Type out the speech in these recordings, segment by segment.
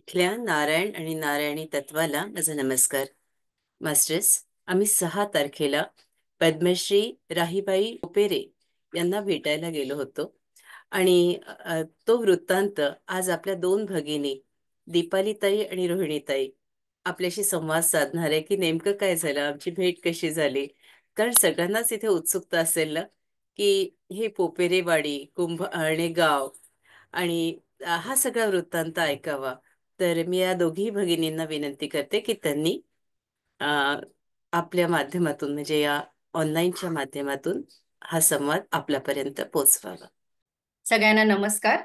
इथल्या नारायण आणि नारायणी तत्वाला माझा नमस्कार. मास्टर्स, आम्ही 6 तारखेला पद्मश्री राहीबाई पोपेरे यांना भेटायला गेलो होतो. आणि तो वृत्तांत आज आपल्या दोन भगिनी दीपालीताई आणि रोहिणीताई आपल्याशी संवाद साधणार आहे की नेमकं काय झालं, आमची भेट कशी झाली. कारण सगळ्यांनाच इथे उत्सुकता असेल ना, की हे पोपेरेवाडी कुंभ गाव आणि हा सगळा वृत्तांत ऐकावा. तर मी या दोघी भगिनींना विनंती करते की त्यांनी अ, आपल्या माध्यमातून म्हणजे या ऑनलाईनच्या माध्यमातून हा संवाद आपल्यापर्यंत पोचवावा. सगळ्यांना नमस्कार.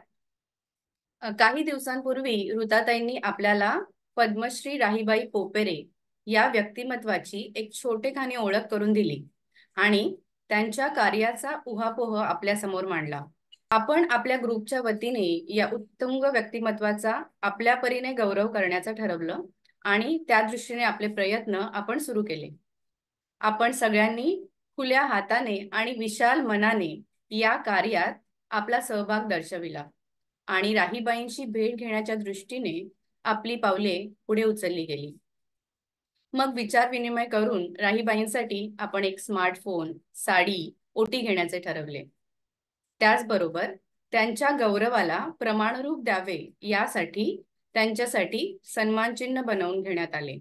काही दिवसांपूर्वी ऋताताईंनी आपल्याला पद्मश्री राहीबाई पोपेरे या व्यक्तिमत्वाची एक छोटेखानी ओळख करून दिली आणि त्यांच्या कार्याचा उहापोह आपल्या समोर मांडला. आपण आपल्या ग्रुपच्या वतीने या उत्तुंग व्यक्तिमत्वाचा आपल्या परीने गौरव करण्याचं ठरवलं आणि त्या दृष्टीने आपले प्रयत्न आपण सुरू केले. आपण सगळ्यांनी खुल्या हाताने आणि विशाल मनाने या कार्यात आपला सहभाग दर्शविला आणि राहीबाईंशी भेट घेण्याच्या दृष्टीने आपली पावले पुढे उचलली गेली. मग विचार विनिमय करून राहीबाईंसाठी आपण एक स्मार्टफोन, साडी, ओटी घेण्याचे ठरवले. त्याचबरोबर त्यांच्या गौरवाला प्रमाणरूप द्यावे यासाठी त्यांच्यासाठी सन्मानचिन्ह बनवून घेण्यात आले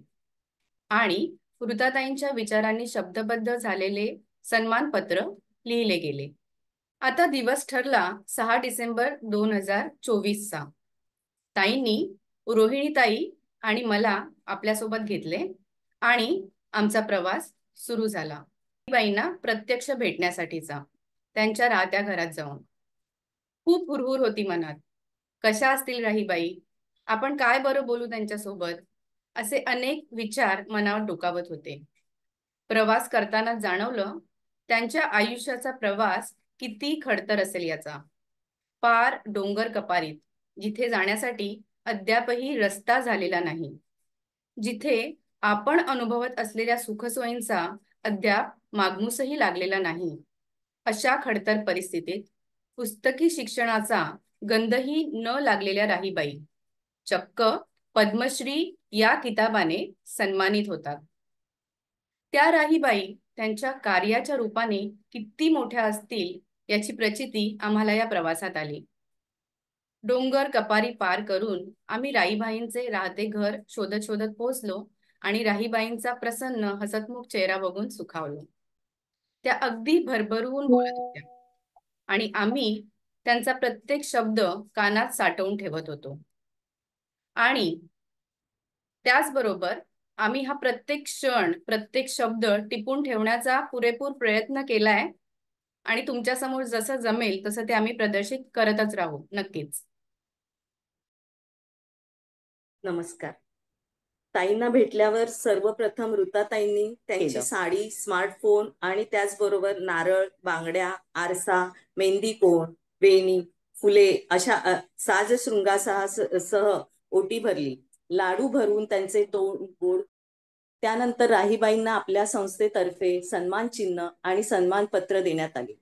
आणि ऋताताईंच्या विचारांनी शब्दबद्ध झालेले सन्मानपत्र लिहिले गेले. आता दिवस ठरला 6 डिसेंबर 2024चा. ताईंनी रोहिणीताई आणि मला आपल्यासोबत घेतले आणि आमचा प्रवास सुरू झाला. बाईंना प्रत्यक्ष भेटण्यासाठीचा त्यांच्या राहत्या घरात जाऊन. खूप हुरहुर होती मनात. कशा असतील राहीबाई? आपण काय बरं बोलू त्यांच्यासोबत? असे अनेक विचार मनावर डोकावत होते. प्रवास करताना जाणवलं त्यांच्या आयुष्याचा प्रवास किती खडतर असेल याचा. पार डोंगर कपारीत, जिथे जाण्यासाठी अद्यापही रस्ता झालेला नाही. जिथे आपण अनुभवत असलेल्या सुखसोयींचा अद्याप मागमूसही लागलेला नाही. अशा खडतर परिस्थितीत पुस्तकी शिक्षणाचा गंधही न लागलेल्या राहीबाई चक्क पद्मश्री या किताबाने सन्मानित होतात. त्या राहीबाई त्यांच्या कार्याच्या रूपाने किती मोठ्या असतील याची प्रचिती आम्हाला या प्रवासात आली. डोंगर कपारी पार करून आम्ही राहीबाईंचे राहते घर शोधत शोधत पोहोचलो आणि राहीबाईंचा प्रसन्न हसतमुख चेहरा बघून सुखावलो. त्या अगदी भरभरून बोलत होत्या आणि आम्ही त्यांचा प्रत्येक शब्द कानात साठवून ठेवत होतो. आणि त्याचबरोबर आम्ही हा प्रत्येक क्षण, प्रत्येक शब्द टिपून ठेवण्याचा पुरेपूर प्रयत्न केलाय आणि तुमच्या समोर जसं जमेल तसं ते आम्ही प्रदर्शित करतच राहू नक्कीच. नमस्कार. ताईंना भेटल्यावर सर्वप्रथम ऋताताईंनी त्यांची साडी, स्मार्टफोन आणि त्याचबरोबर नारळ, बांगड्या, आरसा, मेहंदी कोण, वेणी, फुले अशा साज शृंगासह ओटी भरली. लाडू भरून त्यांचे तोंड गोड. त्यानंतर राहीबाईंना आपल्या संस्थेतर्फे सन्मान चिन्ह आणि सन्मानपत्र देण्यात आले.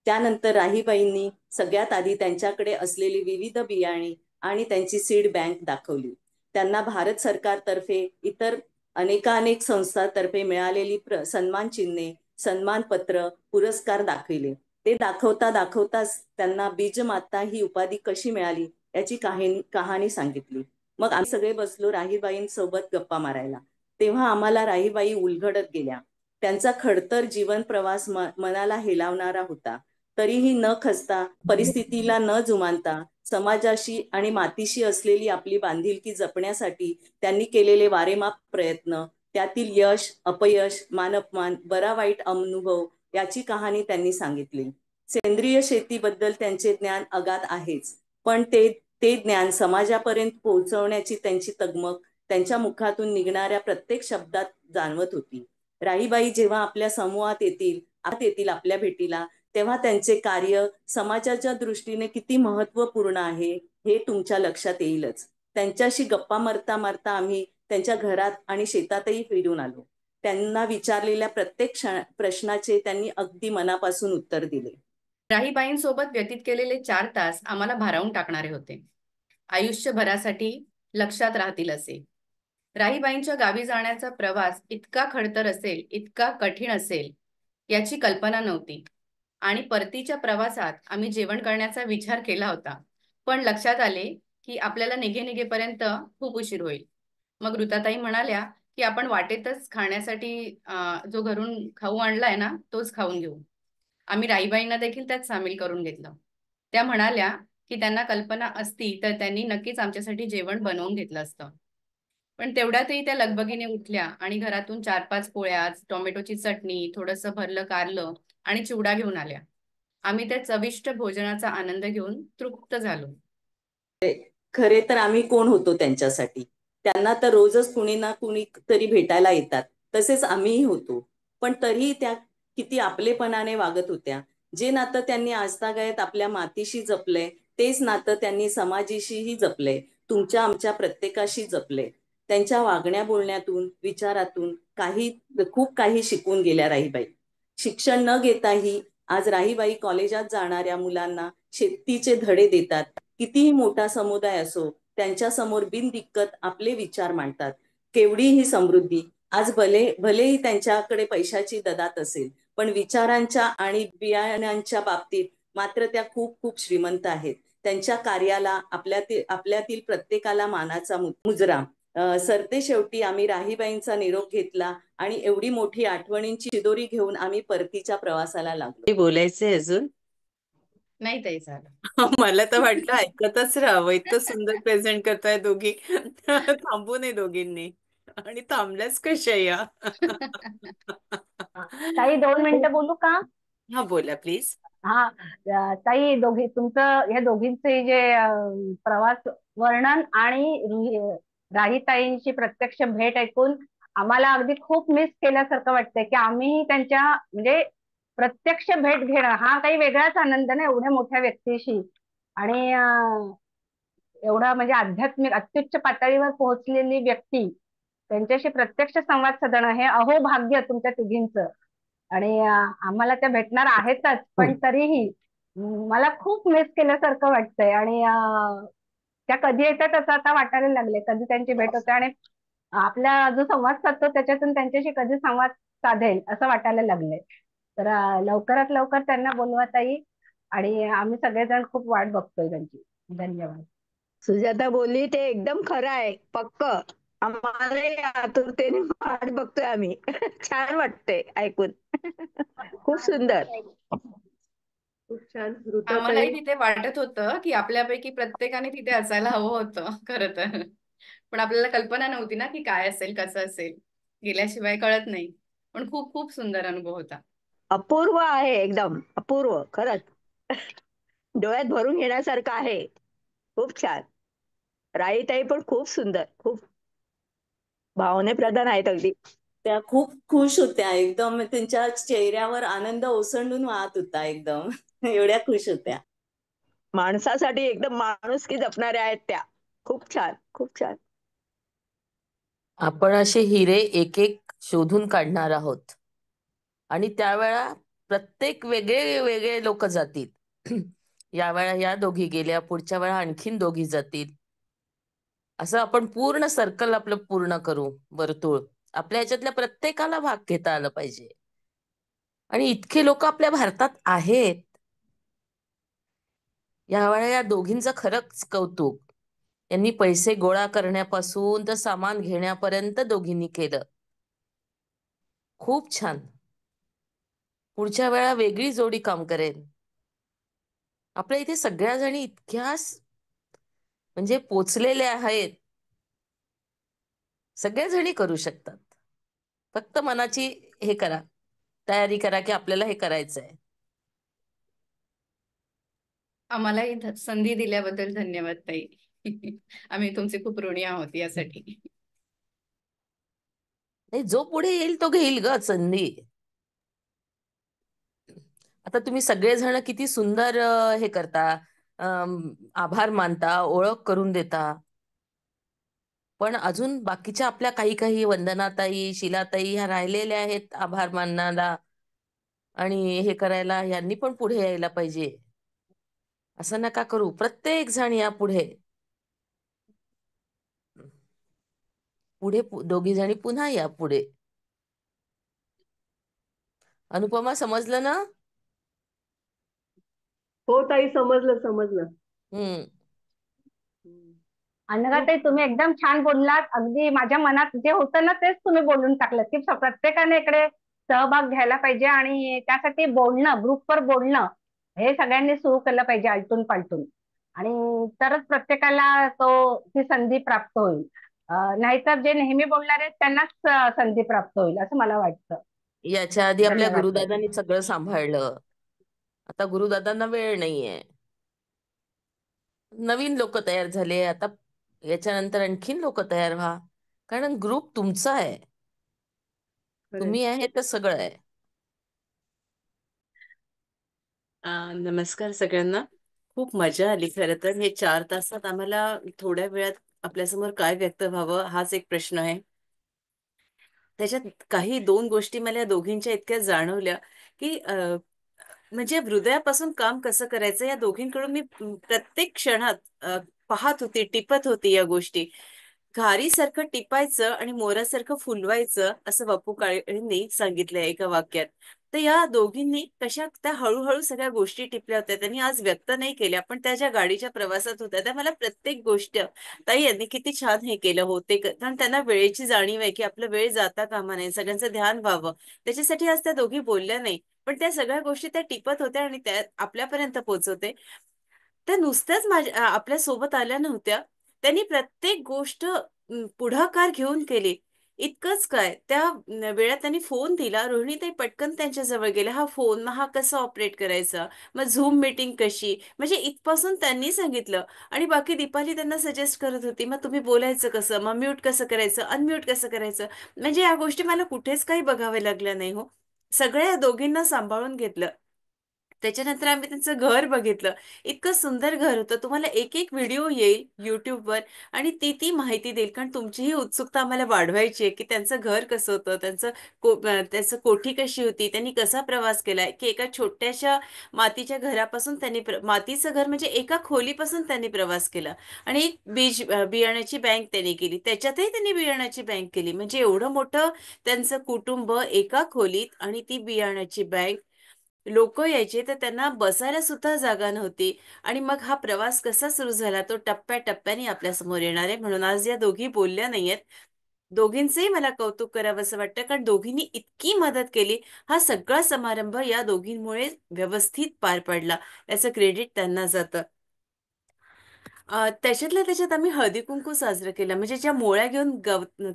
त्यानंतर राहीबाईंनी सगळ्यात आधी त्यांच्याकडे असलेली विविध बियाणे आणि त्यांची सीड बँक दाखवली. त्यांना भारत सरकारतर्फे इतर अनेकानेक संस्थांतर्फे मिळालेली सन्मान चिन्हे, सन्मानपत्र, पुरस्कार दाखविले. ते दाखवता दाखवताच त्यांना बीजमाता ही उपाधी कशी मिळाली याची कहाणी सांगितली. मग आम्ही सगळे बसलो राहीबाईंसोबत गप्पा मारायला. तेव्हा आम्हाला राहीबाई उलगडत गेल्या. त्यांचा खडतर जीवन प्रवास मनाला हेलावणारा होता. तरीही न खचता, परिस्थितीला न जुमानता समाजाशी आणि मातीशी असलेली आपली बांधिलकी जपण्यासाठी त्यांनी केलेले वारेमाप प्रयत्न, त्यातील यश, अपयश, मानअपमान, बरा वाईट अनुभव याची कहाणी त्यांनी सांगितली. सेंद्रिय शेतीबद्दल त्यांचे ज्ञान अगाध आहेच, पण ते ज्ञान समाजापर्यंत पोहोचवण्याची त्यांची तगमग त्यांच्या मुखातून निघणाऱ्या प्रत्येक शब्दात जाणवत होती. राहीबाई जेव्हा आपल्या समूहात येतील आपल्या भेटीला, तेव्हा त्यांचे कार्य समाजाच्या दृष्टीने किती महत्वपूर्ण आहे हे तुमच्या लक्षात येईलच. त्यांच्याशी गप्पा मारता मारता आम्ही त्यांच्या घरात आणि शेतातही फिरून आलो. त्यांना विचारलेल्या प्रत्येक प्रश्नाचे त्यांनी अगदी मनापासून उत्तर दिले. राहीबाईंसोबत व्यतीत केलेले 4 तास आम्हाला भारावून टाकणारे होते. आयुष्यभरासाठी लक्षात राहतील असे. राहीबाईंच्या गावी जाण्याचा प्रवास इतका खडतर असेल, इतका कठीण असेल याची कल्पना नव्हती. आणि परतीच्या प्रवासात आम्ही जेवण करण्याचा विचार केला होता, पण लक्षात आले की आपल्याला निघेपर्यंत खूप उशीर होईल. मग ऋताताई म्हणाल्या की आपण वाटेतच खाण्यासाठी जो घरून खाऊ आणलाय ना तोच खाऊन घेऊ. आम्ही राईबाईंना देखील त्यात सामील करून घेतलं. त्या म्हणाल्या की त्यांना कल्पना असती तर त्यांनी नक्कीच आमच्यासाठी जेवण बनवून घेतलं असतं. पण तेवढ्यातही त्या लगबगीने उठल्या आणि घरातून 4-5 पोळ्या, टोमॅटोची चटणी, थोडंसं भरलं कारलं आणि चिवडा घेऊन आल्या. आम्ही त्या चविष्ट भोजनाचा आनंद घेऊन तृप्त झालो. खरे तर आम्ही कोण होतो त्यांच्यासाठी. त्यांना तर रोजच कुणी ना कुणी तरी भेटायला येतात, तसेच आम्हीही होतो. पण तरीही त्या किती आपलेपणाने वागत होत्या. जे नातं त्यांनी आजतागायत आपल्या मातीशी जपलंय, तेच नातं त्यांनी समाजाशीही जपलंय, तुमच्या आमच्या प्रत्येकाशी जपलंय. त्यांच्या वागण्या बोलण्यातून, विचारातून खूप काही शिकून गेल्या राहीबाई. शिक्षण न घेताही आज राहीबाई कॉलेजात जाणाऱ्या मुलांना शेतीचे धडे देतात. कितीही मोठा समुदाय असो, त्यांच्या समोर बिनदिक्कत आपले विचार मांडतात. केवढी ही समृद्धी. आज भलेही त्यांच्याकडे पैशाची ददात असेल, पण विचारांच्या आणि बियाण्यांच्या बाबतीत मात्र त्या खूप खूप श्रीमंत आहेत. त्यांच्या कार्याला आपल्यातील प्रत्येकाला मानाचा मुजरा. सरते शेवटी आम्ही राहीबाईंचा निरोप घेतला आणि एवढी मोठी आठवणींची शिदोरी घेऊन आम्ही परतीच्या प्रवासाला लागलो. बोलायचंय अजून? नाही ताई झालं. मला तर वाटलं ऐकतच राहावं, इतकं सुंदर प्रेझेंट करताय दोघी. थांबू नये दोघींनी. आणि थांबल्याच कशा या? ताई 2 मिनिटं बोलू का? हा बोला प्लीज. हा. ताई ह्या दोघींचे जे प्रवास वर्णन आणि राहीताईंची प्रत्यक्ष भेट ऐकून आम्हाला अगदी खूप मिस केल्यासारखं वाटतंय की आम्ही त्यांच्या म्हणजे प्रत्यक्ष भेट घेणं हा काही वेगळाच आनंद ना, एवढ्या मोठ्या व्यक्तीशी आणि एवढा म्हणजे आध्यात्मिक अत्युच्च पातळीवर पोहोचलेली व्यक्ती त्यांच्याशी प्रत्यक्ष संवाद साधणं हे अहोभाग्य तुमच्या तिघींचं. आणि आम्हाला त्या भेटणार आहेतच, पण तरीही मला खूप मिस केल्यासारखं वाटतंय आणि त्या कधी येतात असं आता वाटायला लागले, कधी त्यांची भेट होते आणि आपला जो संवाद साधतो त्याच्यातून त्यांच्याशी कधी संवाद साधेल असं वाटायला लागले. तर लवकरात लवकर त्यांना बोलवा ताई आणि आम्ही सगळेजण खूप वाट बघतोय त्यांची. धन्यवाद. सुजाता बोलली ते एकदम खरं आहे, पक्क. आम्हालाही आतुरतेने वाट बघतोय आम्ही. छान वाटते ऐकून. खूप सुंदर. खूप छान. ऋताताई, आम्हालाही तिथे वाटत होतं की आपल्यापैकी प्रत्येकाने तिथे असायला हवं होतं खरं तर. पण आपल्याला कल्पना नव्हती ना की काय असेल, कसं असेल. गेल्याशिवाय कळत नाही. पण खूप खूप सुंदर अनुभव होता. अपूर्व आहे, एकदम अपूर्व, खरंच. डोळ्यात भरून घेण्यासारखं आहे. खूप छान. राईताई पण खूप सुंदर, खूप भावनेप्रधान आहेत अगदी. त्या खूप खुश होत्या एकदम. त्यांच्या चेहऱ्यावर आनंद ओसंडून वाहत होता एकदम. एवढ्या खुश होत्या. माणसासाठी एकदम माणुसकी जपणाऱ्या आहेत त्या. खूप छान, खूप छान. आपण असे हिरे एक एक शोधून काढणार आहोत आणि त्यावेळा प्रत्येक वेगळे वेगळे लोक जातील. यावेळा या दोघी गेल्या, पुढच्या वेळा आणखीन दोघी जातील. असं आपण पूर्ण सर्कल आपलं पूर्ण करू, वर्तुळ. आपल्या ह्याच्यातल्या प्रत्येकाला भाग घेता आलं पाहिजे. आणि इतके लोक आपल्या भारतात आहेत. यावेळा या दोघींचं खरंच कौतुक. यांनी पैसे गोळा करण्यापासून तर सामान घेण्यापर्यंत दोघींनी केलं. खूप छान. पुढच्या वेळा वेगळी जोडी काम करेल. आपल्या इथे सगळ्या जणी इतक्या म्हणजे पोचलेल्या आहेत. सगळ्या जणी करू शकतात. फक्त मनाची हे करा, तयारी करा की आपल्याला हे करायचंय. आम्हालाही संधी दिल्याबद्दल धन्यवाद ताई. आम्ही तुमचे खूप ऋणी आहोत यासाठी. नाही, जो पुढे येईल तो घेईल ग संधी. आता तुम्ही सगळेजण किती सुंदर हे करता, आभार मानता, ओळख करून देता. पण अजून बाकीच्या आपल्या काही काही वंदनाताई, शिलाताई ह्या राहिलेल्या आहेत आभार माननाला आणि हे करायला. यांनी पण पुढे यायला पाहिजे. असं नका करू. प्रत्येक जण या पुढे. पुढे दोघी जणी पुन्हा या पुढे. अनुपमा, समजलं ना? हो ताई, समजलं समजलं. हम्म. अनघाताई, तुम्ही एकदम छान बोललात. अगदी माझ्या मनात जे होतं ना तेच तुम्ही बोलून टाकलं की प्रत्येकाने इकडे सहभाग घ्यायला पाहिजे आणि त्यासाठी बोलणं, ग्रुपवर बोलणं हे सगळ्यांनी सुरू केलं पाहिजे आलटून पालटून. आणि तरच प्रत्येकाला ती संधी प्राप्त होईल. नाहीतर जे नेहमी बोलणार आहेत त्यांनाच संधी प्राप्त होईल असं मला वाटतं. याच्या आधी आपल्या धन्यवाद ताई. गुरुदादांनी सगळं सांभाळलं. आता गुरुदादांना वेळ नाहीये. नवीन लोक तयार झाले. आता याच्यानंतर आणखीन लोक तयार व्हा, कारण ग्रुप तुमचा आहे. खरंय. तुम्ही आहे तर सगळं आहे. नमस्कार सगळ्यांना. खूप मजा आली खरं तर. हे 4 तासात आम्हाला थोड्या वेळात आपल्यासमोर काय व्यक्त व्हावं हाच एक प्रश्न आहे. त्याच्यात काही 2 गोष्टी मला या दोघींच्या इतक्या जाणवल्या की म्हणजे हृदयापासून काम कसं करायचं या दोघींकडून मी प्रत्येक क्षणात पाहत होती, टिपत होती या गोष्टी. घारीसारखं टिपायचं आणि मोरासारखं फुलवायचं असं बापू काळेंनी सांगितलंय एका वाक्यात. तर या दोघींनी कशा त्या हळूहळू सगळ्या गोष्टी टिपल्या होत्या. त्यांनी आज व्यक्त नाही केल्या, पण त्या ज्या गाडीच्या प्रवासात होत्या त्या मला प्रत्येक गोष्ट ताई यांनी किती छान हे केलं होते, कारण त्यांना वेळेची जाणीव आहे की आपलं वेळ जाता कामा नये, सगळ्यांचं ध्यान व्हावं. त्याच्यासाठी आज त्या दोघी बोलल्या नाही, पण त्या सगळ्या गोष्टी त्या टिपत होत्या आणि त्या आपल्यापर्यंत पोहोचवते. त्या नुसत्याच आपल्या सोबत आल्या नव्हत्या. त्यांनी प्रत्येक गोष्ट पुढाकार घेऊन केली. इतकंच काय, त्या वेळात त्यांनी फोन दिला. रोहिणीताई पटकन त्यांच्या जवळ गेल्या. हा फोन, मग हा कसा ऑपरेट करायचा, मग झूम मीटिंग कशी, म्हणजे इथपासून त्यांनी सांगितलं. आणि बाकी दीपाली त्यांना सजेस्ट करत होती, मग तुम्ही बोलायचं कसं, मग म्यूट कसं करायचं, अनम्यूट कसं करायचं. म्हणजे या गोष्टी मला कुठेच काही बघाव्या लागल्या नाही हो. सगळ्या दोघींना सांभाळून घेतलं. त्याच्यानंतर आम्ही त्यांचं घर बघितलं. इतकं सुंदर घर होतं. तुम्हाला एक एक व्हिडिओ येईल युट्यूबवर आणि ती ती माहिती देईल, कारण तुमचीही उत्सुकता आम्हाला वाढवायची आहे की त्यांचं घर कसं होतं, त्याचं कोठी कशी होती, त्यांनी कसा प्रवास केलाय, की एका छोट्याशा मातीच्या घरापासून त्यांनी मातीचं घर म्हणजे एका खोलीपासून त्यांनी प्रवास केला. आणि एक बियाण्याची बँक त्यांनी केली, त्याच्यातही त्यांनी बियाण्याची बँक केली. म्हणजे एवढं मोठं त्यांचं कुटुंब एका खोलीत आणि ती बियाण्याची बँक. लोक यायचे तर त्यांना बसायला सुद्धा जागा नव्हती. आणि मग हा प्रवास कसा सुरू झाला तो टप्प्याटप्प्याने आपल्या समोर येणार आहे. म्हणून आज या दोघी बोलल्या नाहीयेत. दोघींचंही मला कौतुक करावं असं वाटतं, कारण दोघींनी इतकी मदत केली. हा सगळा समारंभ या दोघींमुळे व्यवस्थित पार पडला, याचं क्रेडिट त्यांना जातं. त्याच्यातल्या त्याच्यात आम्ही हळदी कुंकू साजरं केलं. म्हणजे ज्या मोळ्या घेऊन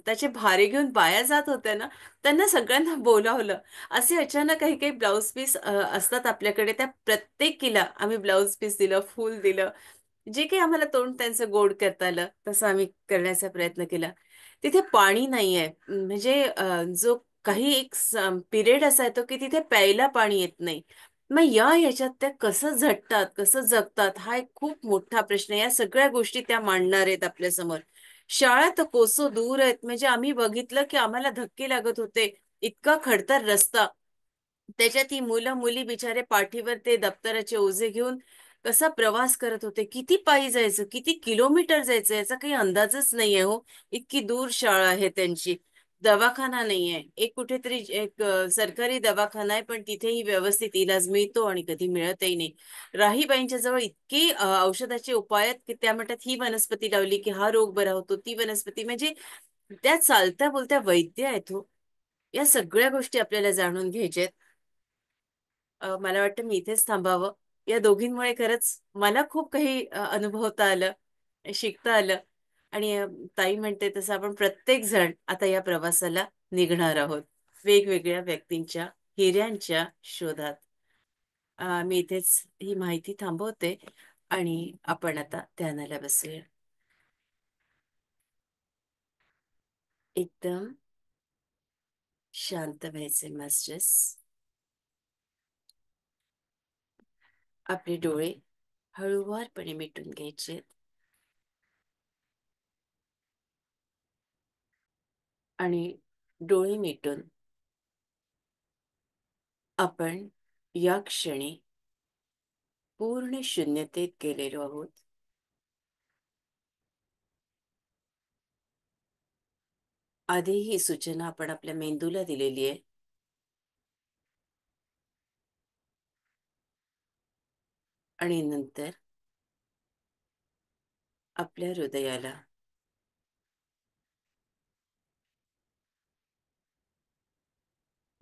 त्याचे भारे घेऊन बाया जात होत्या ना, त्यांना सगळ्यांना बोलावलं. असे अचानक काही काही ब्लाऊज पीस असतात आपल्याकडे, त्या प्रत्येकीला आम्ही ब्लाऊज पीस दिलं, फूल दिलं. जे काही आम्हाला तोंड त्यांचं गोड करता आलं तसं आम्ही करण्याचा प्रयत्न केला. तिथे पाणी नाहीये. म्हणजे जो काही एक पिरियड असा येतो की तिथे प्यायला पाणी येत नाही. मग याच्यात त्या कसं झटतात, कसं जगतात, हा एक खूप मोठा प्रश्न आहे. या सगळ्या गोष्टी त्या मांडणार आहेत आपल्यासमोर. शाळा तर कोसो दूर आहेत. म्हणजे आम्ही बघितलं की आम्हाला धक्के लागत होते. इतका खडतर रस्ता, त्याच्यात ही मुलं मुली बिचारे पाठीवर ते दप्तराचे ओझे घेऊन कसा प्रवास करत होते. किती पायी जायचं, किती किलोमीटर जायचं, याचा काही अंदाजच नाहीये हो. इतकी दूर शाळा आहे त्यांची. दवाखाना नाहीये. एक कुठेतरी एक सरकारी दवाखाना आहे, पण तिथेही व्यवस्थित इलाज मिळतो आणि कधी मिळतही नाही. राहीबाईंच्या जवळ इतकी औषधाचे उपाय आहेत की त्या म्हणतात ही वनस्पती लावली की हा रोग बरा होतो, ती वनस्पती. म्हणजे त्या चालत्या बोलत्या वैद्य आहेत हो. या सगळ्या गोष्टी आपल्याला जाणून घ्यायच्या आहेत. मला वाटतं मी इथेच थांबावं. या दोघींमुळे खरंच मला खूप काही अनुभवता आलं, शिकता आलं. आणि ताई म्हणते तसं आपण प्रत्येक जण आता या प्रवासाला निघणार आहोत, वेगवेगळ्या व्यक्तींच्या, हिऱ्यांच्या शोधात. मी इथेच ही माहिती थांबवते आणि आपण आता ध्यानाला बसूया. एकदम शांत व्हायचे मास्टर्स. आपले डोळे हळूवारपणे मिटून घ्यायचे आणि डोळे मिटून आपण या क्षणी पूर्ण शून्यतेत गेलेलो आहोत. आधी ही सूचना आपण आपल्या मेंदूला दिलेली आहे, आणि नंतर आपल्या हृदयाला.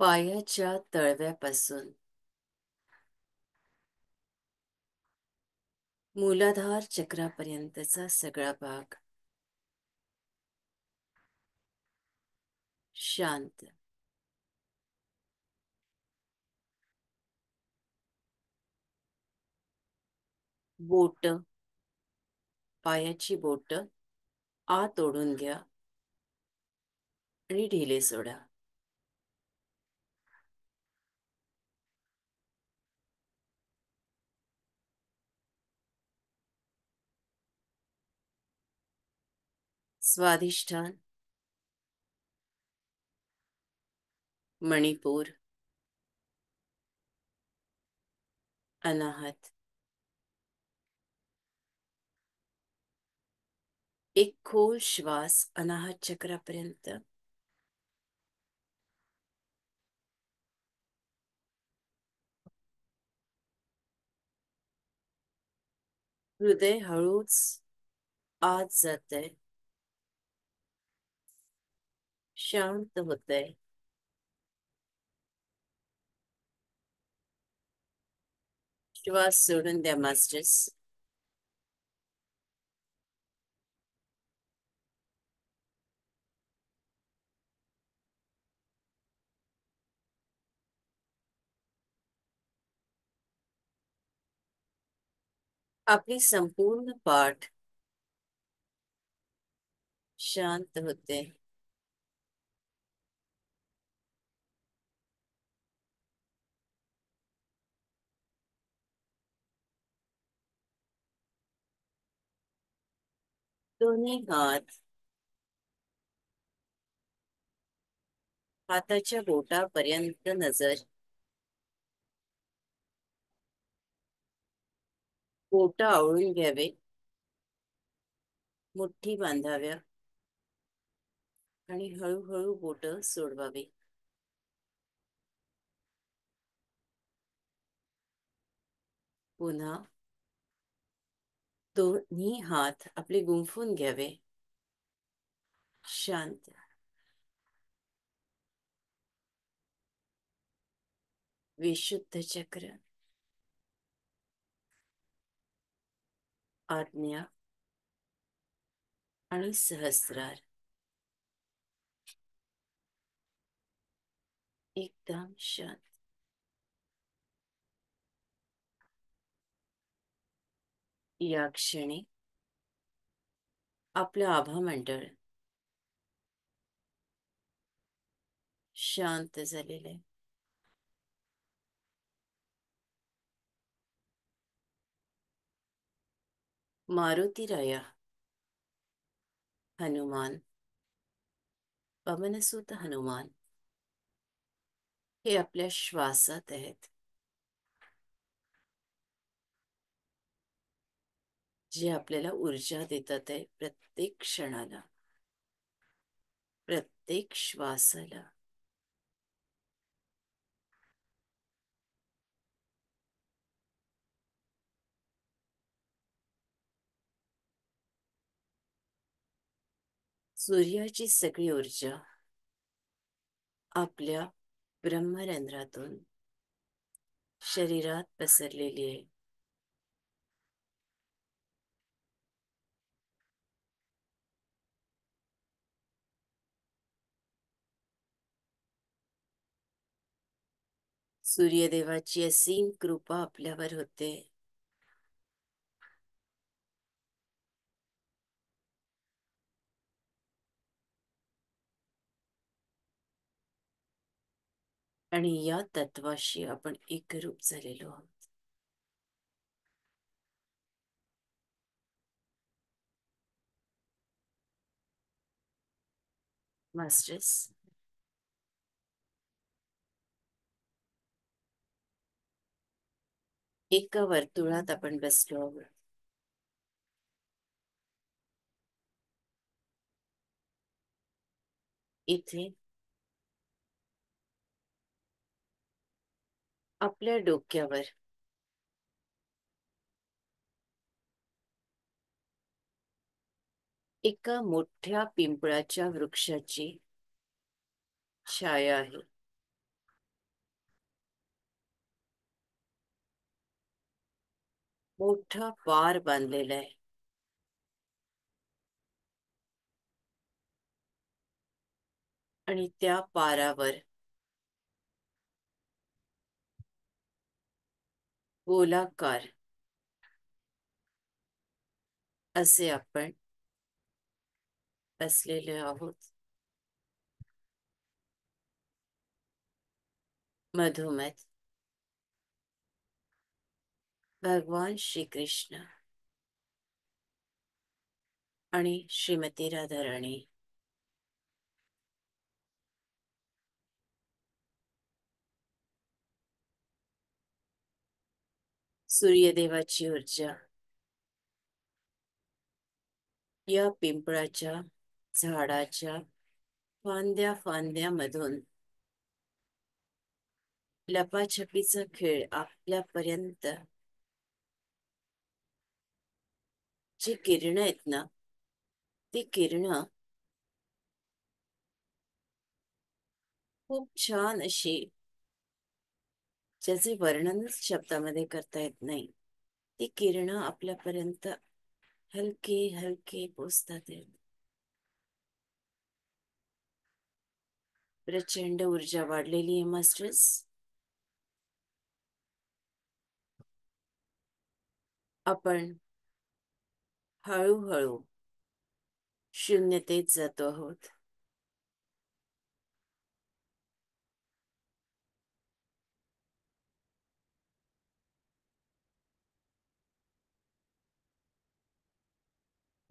पायाच्या तळव्यापासून मूलाधार चक्रापर्यंतचा सगळा भाग शांत. बोट, पायाची बोट आत ओढून घ्या आणि ढिले सोडा. स्वाधिष्ठान, मणिपूर, अनाहत. एक खोल श्वास अनाहत चक्रापर्यंत, हृदय हळूच आत जातंय, शांत होतंय. श्वास सोडून द्या मास्टर्स. आपली संपूर्ण पाठ शांत होते. दोन्ही हात हाताच्या बोटापर्यंत नजर. बोट आवळून घ्यावे, मुठ्ठी बांधाव्या आणि हळूहळू बोट सोडवावी. पुन्हा दोन्ही हात आपले गुंफून घ्यावे, शांत. विशुद्ध चक्र, आज्ञा आणि सहस्रार एकदम शांत. या क्षणी आपलं आभा मंडळ शांत झालेलं आहे. मारुती राया, हनुमान, पवनसुत हनुमान हे आपल्या श्वासात आहेत, जे आपल्याला ऊर्जा देतात आहे प्रत्येक क्षणाला, प्रत्येक श्वासाला. सूर्याची सगळी ऊर्जा आपल्या ब्रह्मरंध्रातून शरीरात पसरलेली आहे. सूर्यदेवाची असीम कृपा आपल्यावर होते. आणि या तत्वाशी आपण एकरूप झालेलो आहोत. मास्टर्स, एका वर्तुळात आपण बसलो आहोत. इथे आपल्या डोक्यावर एका मोठ्या पिंपळाच्या वृक्षाची छाया आहे. मोठा पार बांधलेला आहे आणि त्या पारावर गोलाकार असे आपण बसलेले आहोत. मधोमध भगवान श्री कृष्ण आणि श्रीमती राधाराणी सूर्यदेवाची ऊर्जा या पिंपळाच्या झाडाच्या फांद्या फांद्यामधून लपाछपीचा खेळ आपल्यापर्यंत जी किरण आहेत ना, ती किरण खूप छान अशी, ज्याचे वर्णनच शब्दामध्ये करता येत नाही, ती किरण आपल्यापर्यंत हलके हलके पोचतात. प्रचंड ऊर्जा वाढलेली आहे मास्टर्स. आपण हळूहळू शून्यतेत जातो आहोत.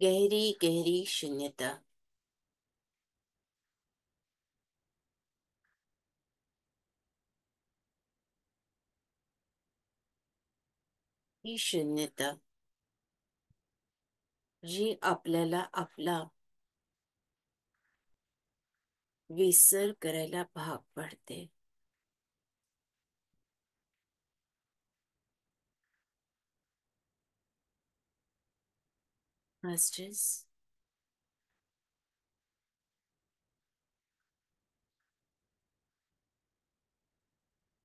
गहरी गहरी शून्यता. ही शून्यता जी आपल्याला आपला विसर करायला भाग पाडते. मास्टर्स,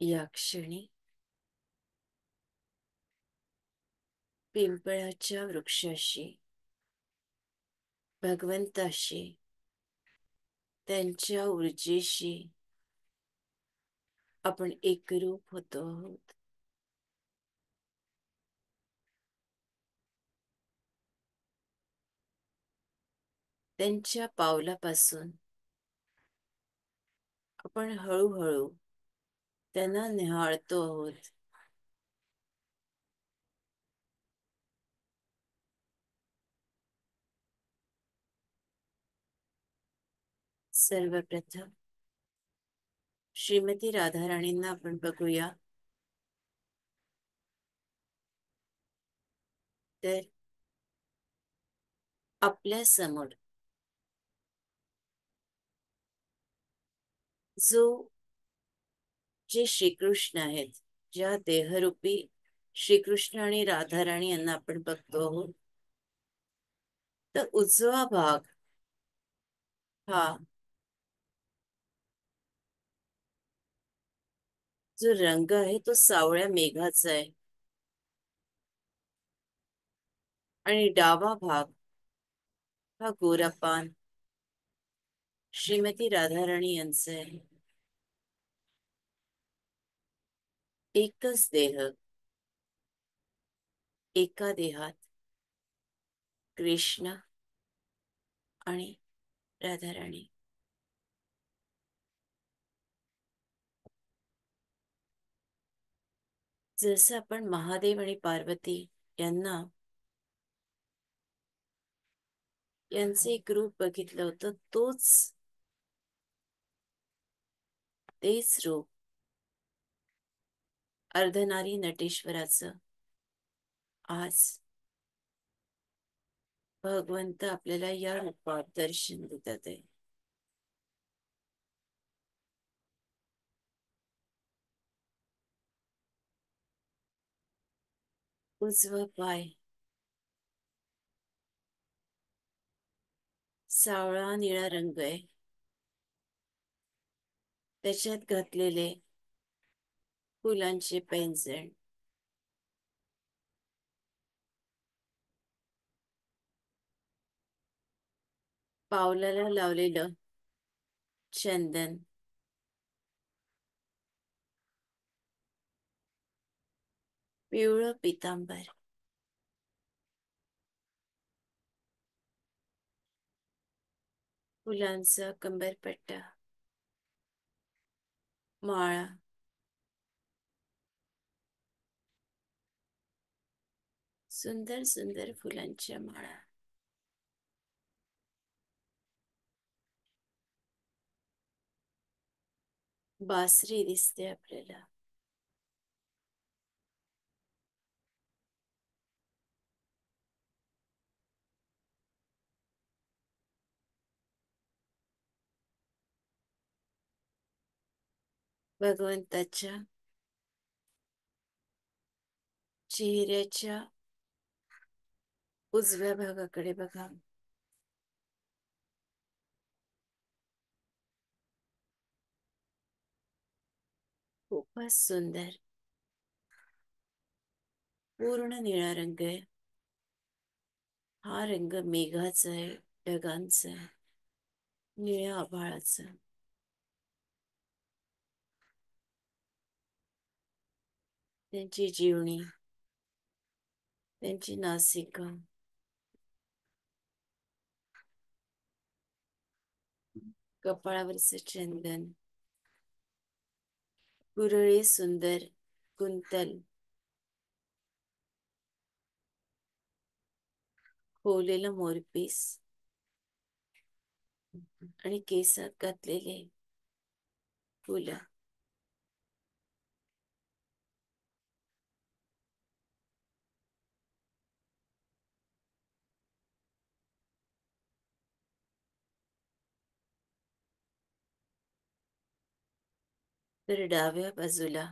या क्षणी पिंपळाच्या वृक्षाशी, भगवंताशी, त्यांच्या ऊर्जेशी आपण एकरूप होतो आहोत. त्यांच्या पावलापासून आपण हळूहळू त्यांना निहाळतो आहोत. सर्वप्रथम श्रीमती राधाराणींना आपण बघूया. तर आपल्या समोर जो जे श्रीकृष्ण आहेत, ज्या देहरूपी श्रीकृष्ण आणि राधाराणी यांना आपण बघतो आहोत, तर उजवा भाग हा जो रंग आहे तो सावळ्या मेघाचा आहे आणि डावा भाग हा गोरापान श्रीमती राधाराणी यांचा आहे. एकच देह, एका देहात कृष्ण आणि राधाराणी. जसं आपण महादेव आणि पार्वती यांना यांचे एक रूप बघितलं होतं, तेच रूप अर्धनारी नटेश्वराचं आज भगवंत आपल्याला या रूपात दर्शन देतात आहे. उजवा पाय सावळा निळा रंग आहे. त्याच्यात घातलेले फुलांचे पैंजण. पावलाला लावलेलं चंदन. पिवळं पितांबर. फुलांचा कंबरपट्टा, माळा. सुंदर सुंदर फुलांच्या माळा. बासरी दिसते आपल्याला. भगवंताच्या चेहऱ्याच्या उजव्या भागाकडे बघा. खूपच सुंदर पूर्ण निळा रंग आहे. हा रंग मेघाचा आहे, ढगांचा आहे, निळ्या आभाळाचा. त्यांची जीवनी, त्यांची नासिका, कपाळावरचं चंदन, कुरळे सुंदर कुंतल, खोवलेलं मोरपीस आणि केसात घातलेले फुलं. तर डाव्या बाजूला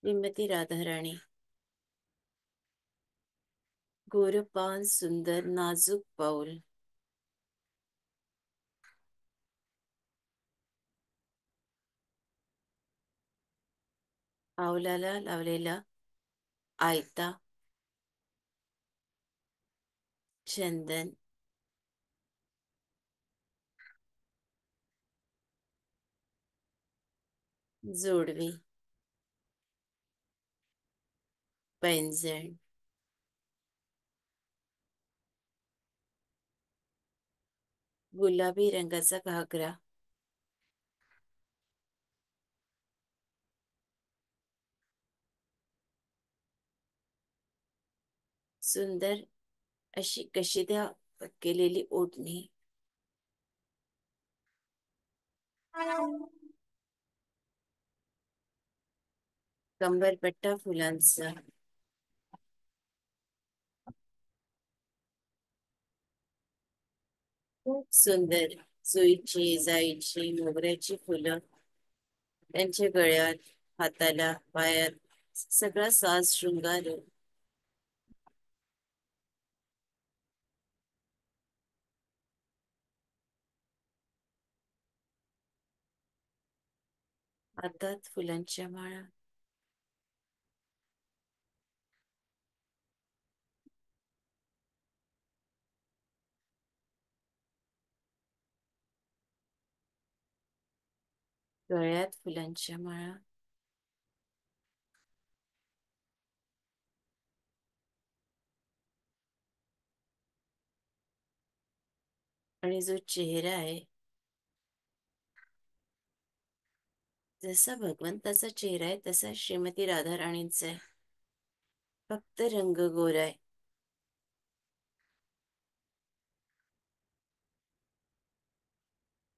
श्रीमती राधाराणी. गोरपान सुंदर नाजूक पाऊल. पावलाला लावलेला आयता चंदन. जोडवी, पैंजण, गुलाबी रंगाचा घागरा, सुंदर अशी कशिदा केलेली ओढणी, कंबरपट्टा फुलांचा, खूप सुंदर जुईची, जाईची, मोगऱ्याची फुलं. त्यांच्या गळ्यात, हाताला, पायात सगळा साज शृंगार आहे. हातात फुलांच्या माळा. गळ्यात फुलांच्या माळा. आणि जो चेहरा आहे जसा भगवंताचा चेहरा आहे तसा श्रीमती राधाराणींचा आहे. फक्त रंग गोरा आहे.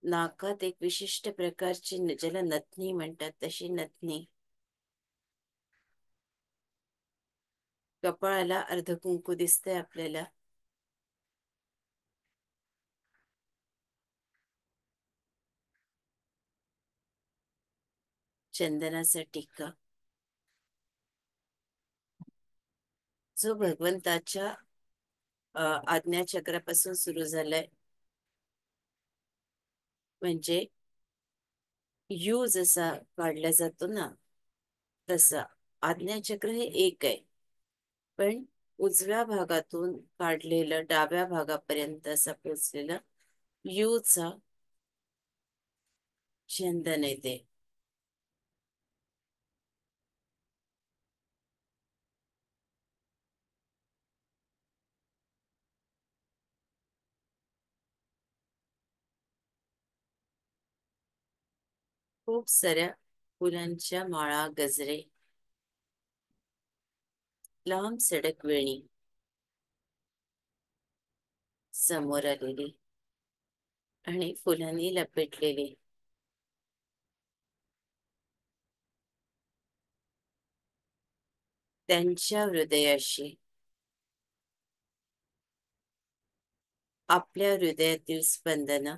नाकात एक विशिष्ट प्रकारची ज्याला नथनी म्हणतात तशी नथनी. कपाळाला अर्ध कुंकू दिसतंय आपल्याला. चंदनाचा टिक्का जो भगवंताच्या आज्ञाचक्रापासून सुरू झालाय. म्हणजे यू जसा काढला जातो ना तसा आज्ञाचक्र हे एक आहे, पण उजव्या भागातून काढलेलं डाव्या भागापर्यंत असा पोचलेला यूचा चंदन येते. खूप साऱ्या फुलांच्या माळा, गजरे, लांब सडक वेणी समोर आलेली आणि फुलांनी लपेटलेली. त्यांच्या हृदयाशी आपल्या हृदयातील स्पंदन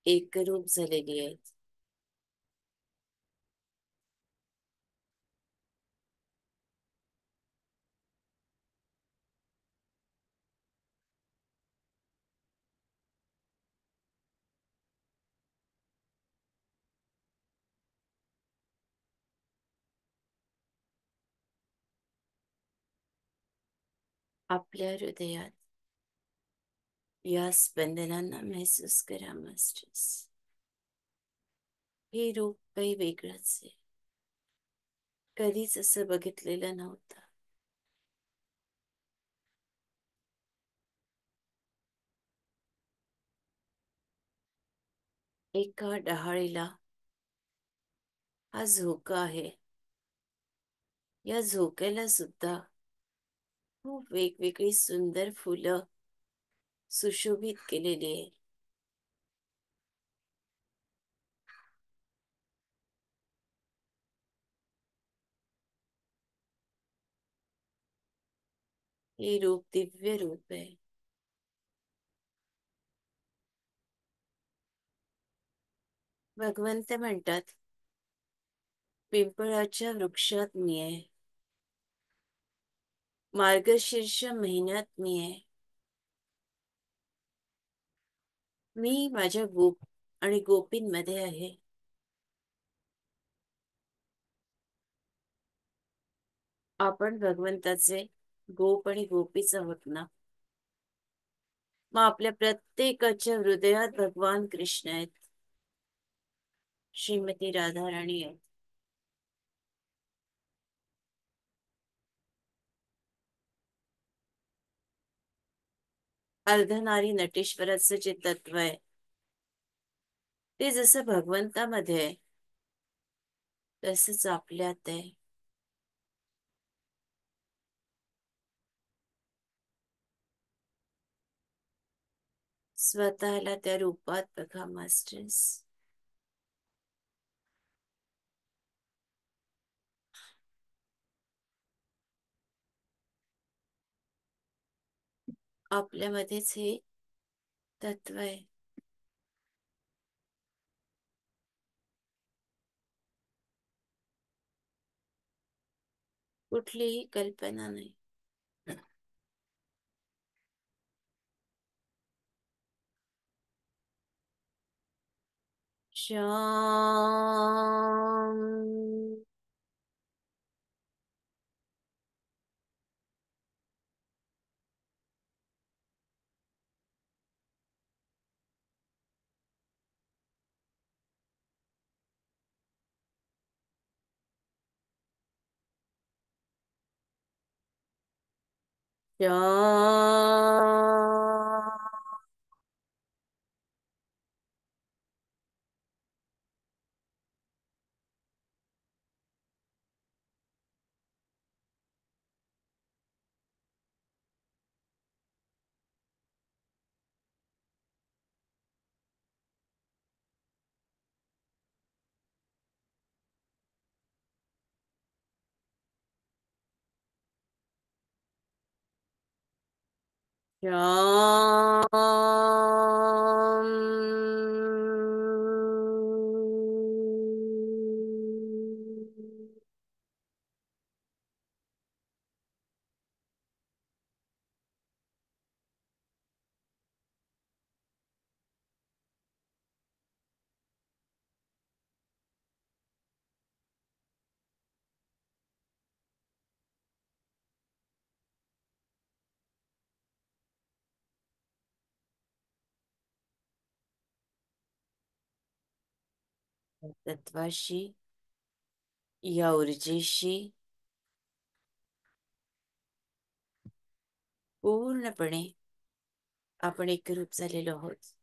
एकरूप झालेली आहेत. आपल्या हृदयात या स्पंदनांना महसूस करा मास्टर्स. हे रूप काही वेगळंच आहे, कधीच असं बघितलेलं नव्हतं. एका डहाळीला हा झोका आहे. या झोक्याला सुद्धा खूप वेगवेगळी सुंदर फुलं सुशोभित केलेली आहे. हे रूप दिव्य रूप आहे. भगवंत म्हणतात, पिंपळाच्या वृक्षात मी आहे, मार्गशीर्ष महिन्यात मी आहे. मी माझ्या गोप आणि गोपींमध्ये आहे. आपण भगवंताचे गोप आणि गोपीच आहोत ना. मग आपल्या प्रत्येकाच्या हृदयात भगवान कृष्ण आहेत, श्रीमती राधा राणी आहेत. अर्धनारी नटेश्वराचं जे तत्व आहे ते जसं भगवंतामध्ये आहे तसंच आपल्यात आहे. स्वतःला त्या रूपात बघा मास्टर्स. आपल्यामध्येच हे तत्व आहे. कुठलीही कल्पना नाही. श्याम श्याम श्याम. तत्वाशी, या ऊर्जेशी पूर्णपणे आपण एकरूप झालेलो आहोत.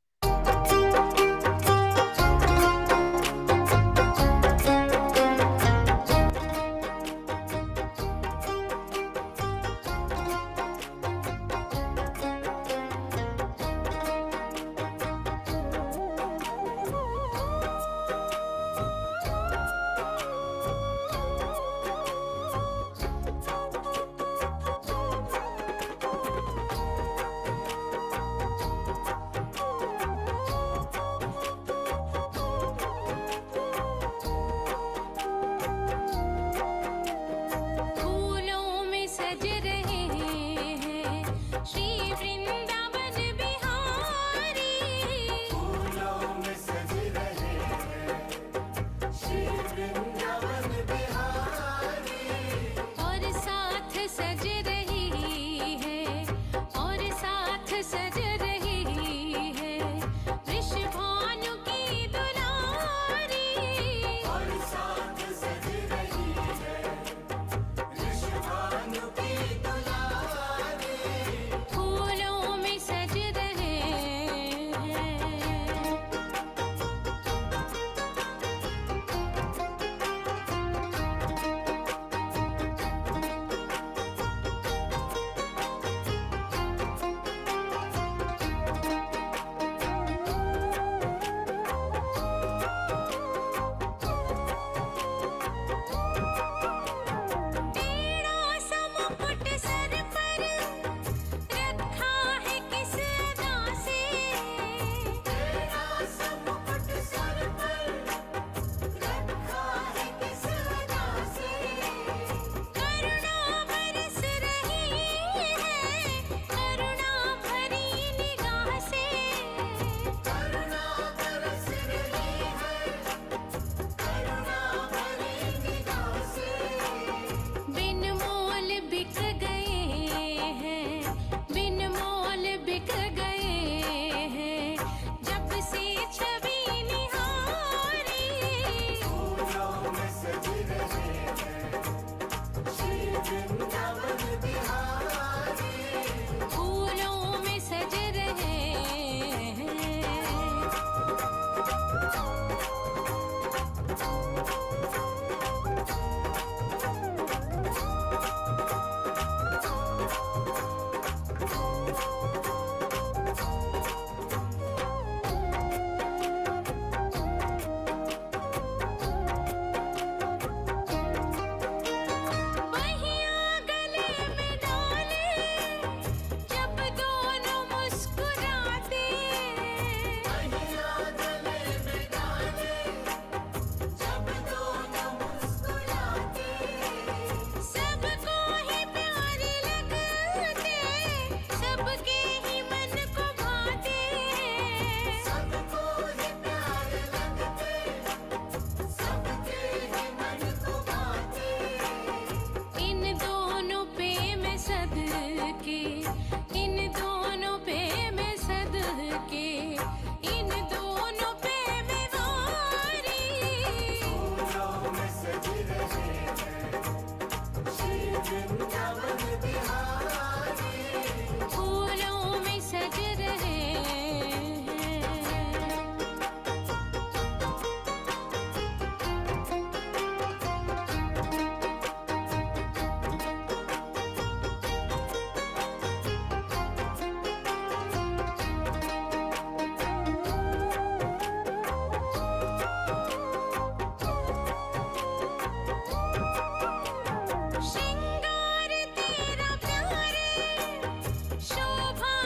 श्रृंगार तेरा प्यारे शोभा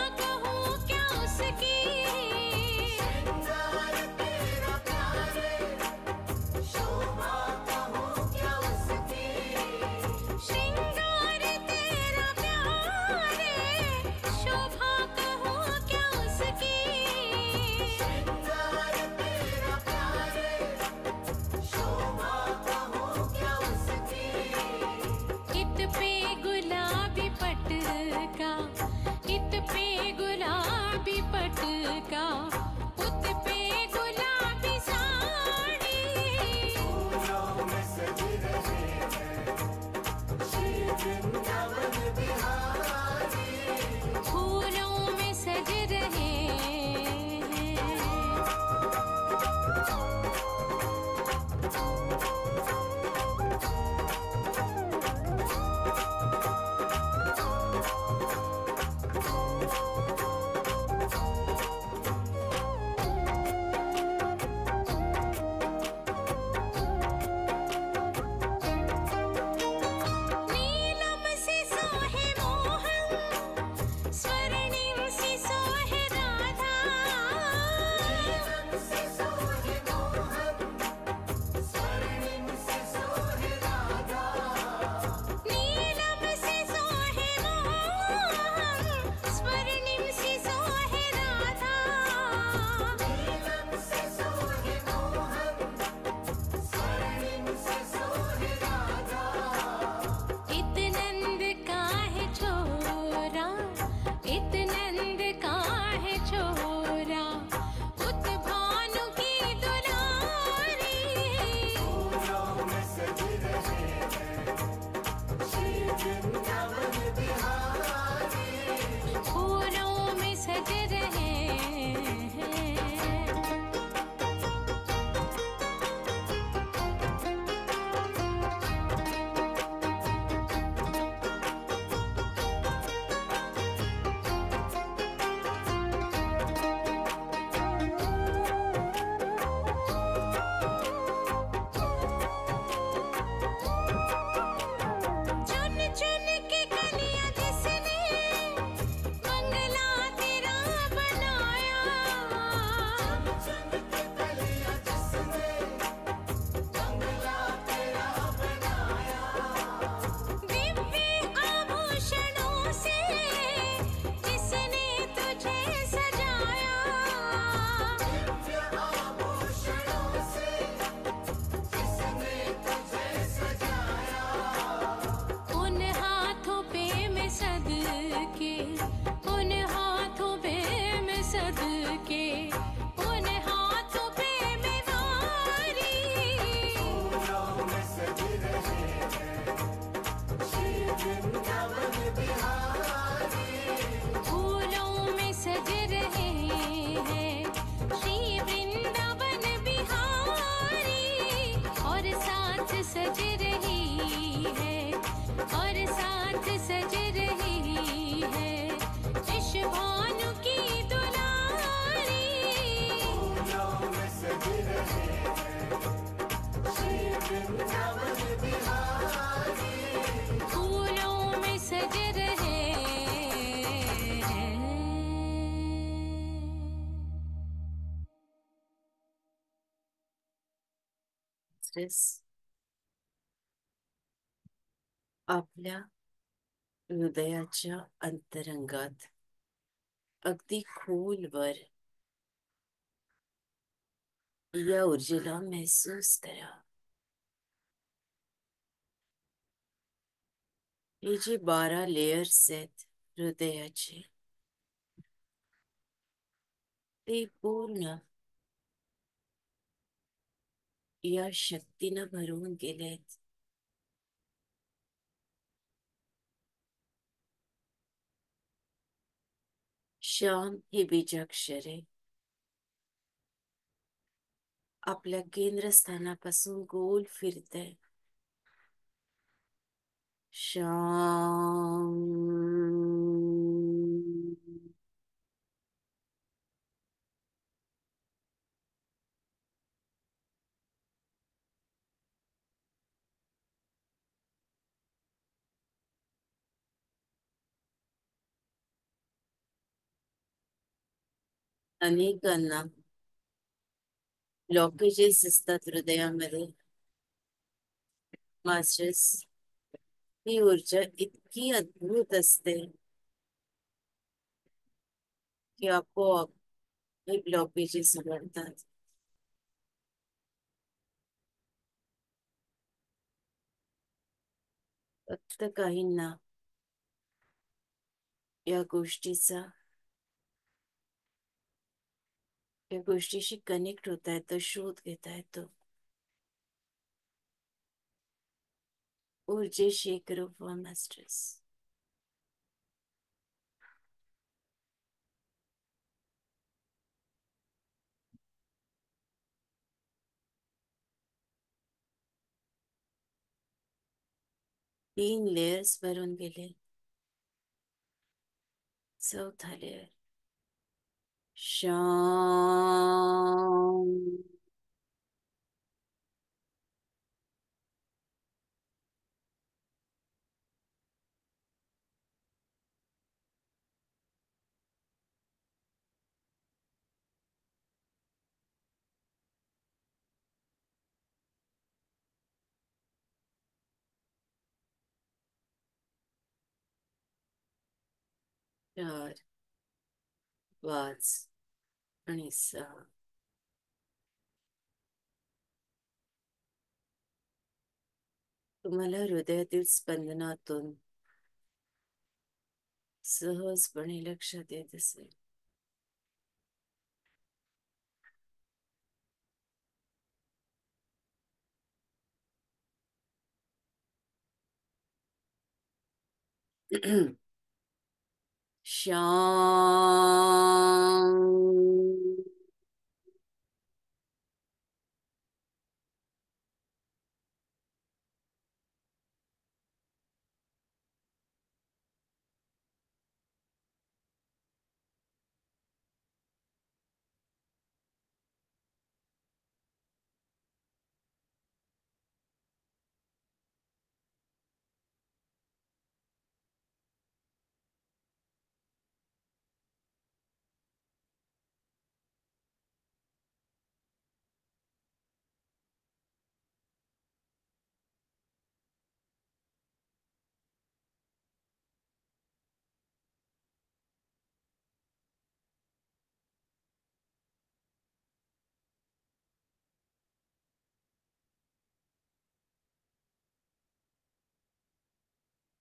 फूलों में सज रहे हैं। चुन चुन के कलियां जिसने मंगला तेरा बनाया। चुन चुन के कलियां जिसने मंगला तेरा बनाया। दिव्य आभूषणों से जिसने तुझे सजाया। दिव्य आभूषणों से जिसने तुझे सजाया। उन हाथों पे मैं सदके, उन हाथों पे मैं सदके, उन हाथों पे मैं वारी। फूलों में सज रहे हैं श्री वृंदावन बिहारी। फूलों में सज रहे हैं श्री वृंदावन बिहारी। और साथ सज रही है, और साथ सज रही है विश्वभानु की दुलारी। फूलों में सज रहे हैं श्री वृंदावन बिहारी। फूलों में सज रहे हैं। स्ट्रेस आपल्या हृदयाच्या अंतरंगात अगदी खोलवर या ऊर्जेला महसूस करा. हे जे 12 लेयर्स आहेत हृदयाचे, ते पूर्ण या शक्तीनं भरून गेलेत. श्याम हे बीजाक्षर आहे. आपल्या केंद्रस्थानापासून गोल फिरतंय. श्याम. अनेकांना ब्लॉकेजेस असतात हृदयामध्ये. मास्टर्स, ही ऊर्जा इतकी अद्भुत असते की आपोआप हे ब्लॉकेजेस उघडतात. फक्त काहींना या गोष्टीशी कनेक्ट होता येतं, शोध घेता येतो. ऊर्जेशी एकरूप व्हा मास्टर्स. तीन लेयर्स भरून गेले. चौथा लेयर शाम. चार, 5 आणि 6. तुम्हाला हृदयातील स्पंदनातून सहजपणे लक्षात येत असेल श्याम.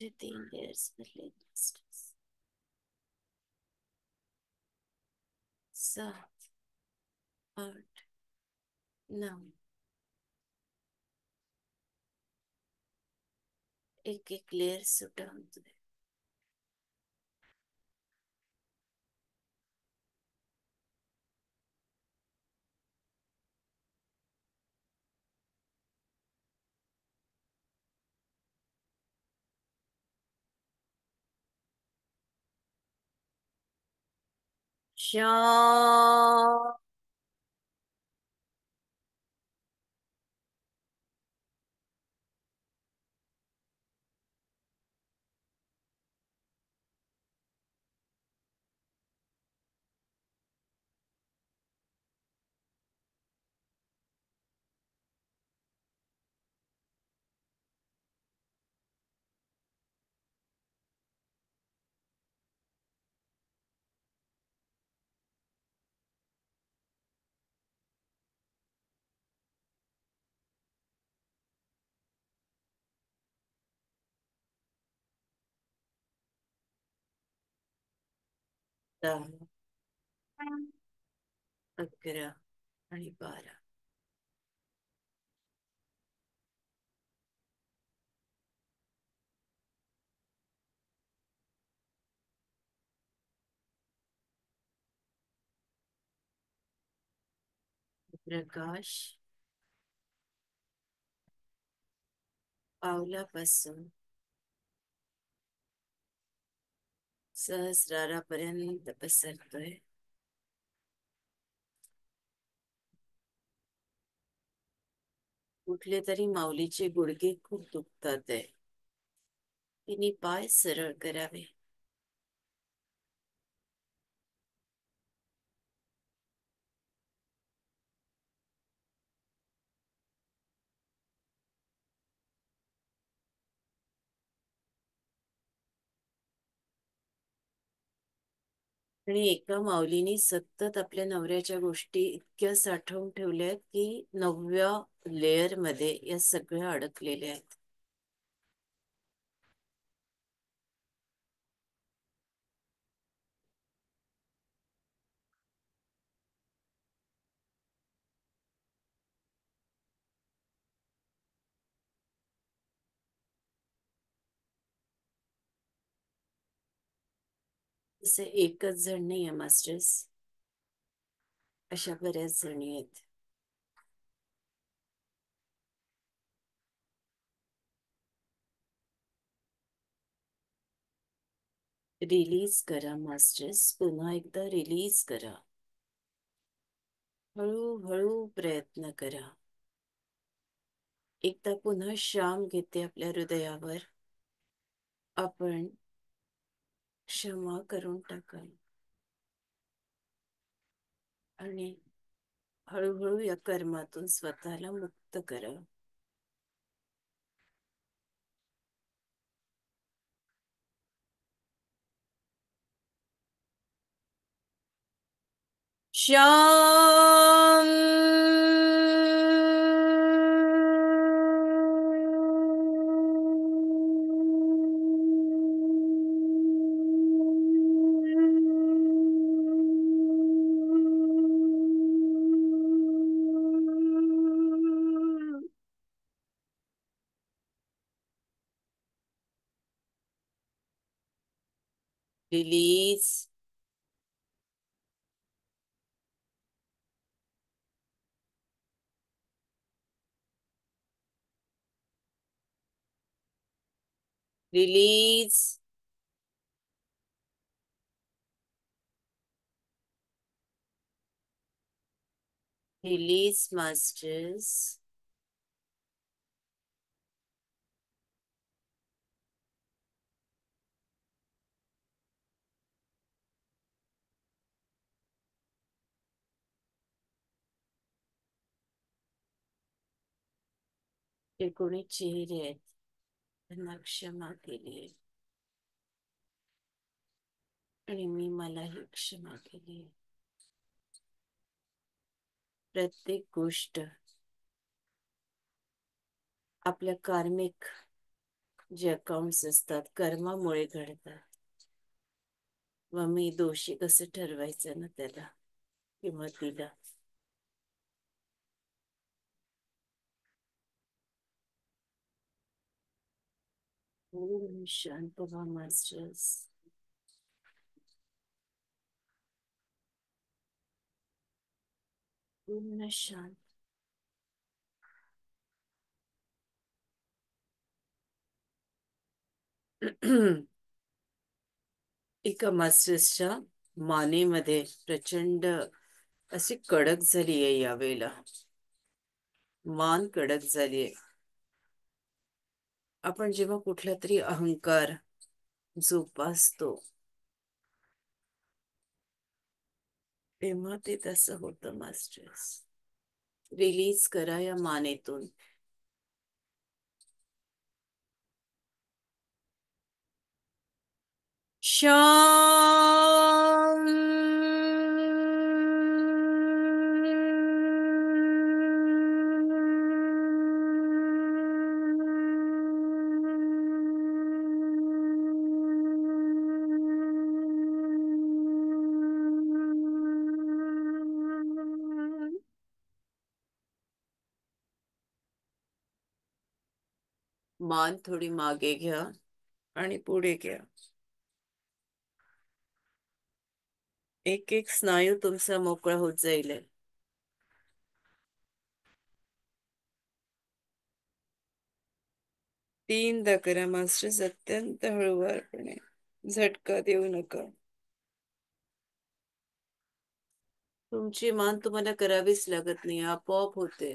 जे 3 layers भरले. 7, 8, 9. एक एक लेयर सुटा होतोय. श्याम. दहा, 11 आणि 12. प्रकाश पावलापासून सहस्रारापर्यंत पसरतोय. कुठले तरी माऊलीचे गुडघे खूप दुखतात आहे. तिने पाय सरळ करावे. आणि एका माऊलीने सतत आपल्या नवऱ्याच्या गोष्टी इतक्या साठवून ठेवल्या आहेत की 9व्या लेअर मध्ये या सगळ्या अडकलेल्या आहेत. तसे एकच जण नाही आहे मास्टर्स, अशा बऱ्याच जणी आहेत. रिलीज करा मास्टर्स, पुन्हा एकदा रिलीज करा. हळूहळू प्रयत्न करा. एकदा पुन्हा श्याम घेते आपल्या हृदयावर. आपण क्षमा करून टाकाल आणि हळूहळू या कर्मातून स्वतःला मुक्त करा. Shyam. Release. Release. Release masters. हे कोणी चेहरे आहेत त्यांना क्षमा केली आणि मी मलाही क्षमा केली. प्रत्येक गोष्ट आपल्या कार्मिक जे अकाउंट्स असतात कर्मामुळे घडतात. व मी दोषी कसं ठरवायचं ना त्याला किंवा तिला. ओम शांत व्हा मास्टर्स. पूर्ण शांत. एका मास्टर्सच्या मानेमध्ये प्रचंड अशी कडक झाली आहे यावेळेला. मान कडक झालीये. आपण जेव्हा कुठला तरी अहंकार जोपासतो तेव्हा ते तसं होतं मास्टर्स. रिलीज करा या मानेतून. शाम. मान थोडी मागे घ्या आणि पुढे घ्या. एक एक स्नायू तुमचा मोकळा होत जाईल. 3दा करा मास्टर्स, अत्यंत हळूवारपणे. झटका देऊ नका. तुमची मान तुम्हाला करावीच लागत नाही, आपोआप होते.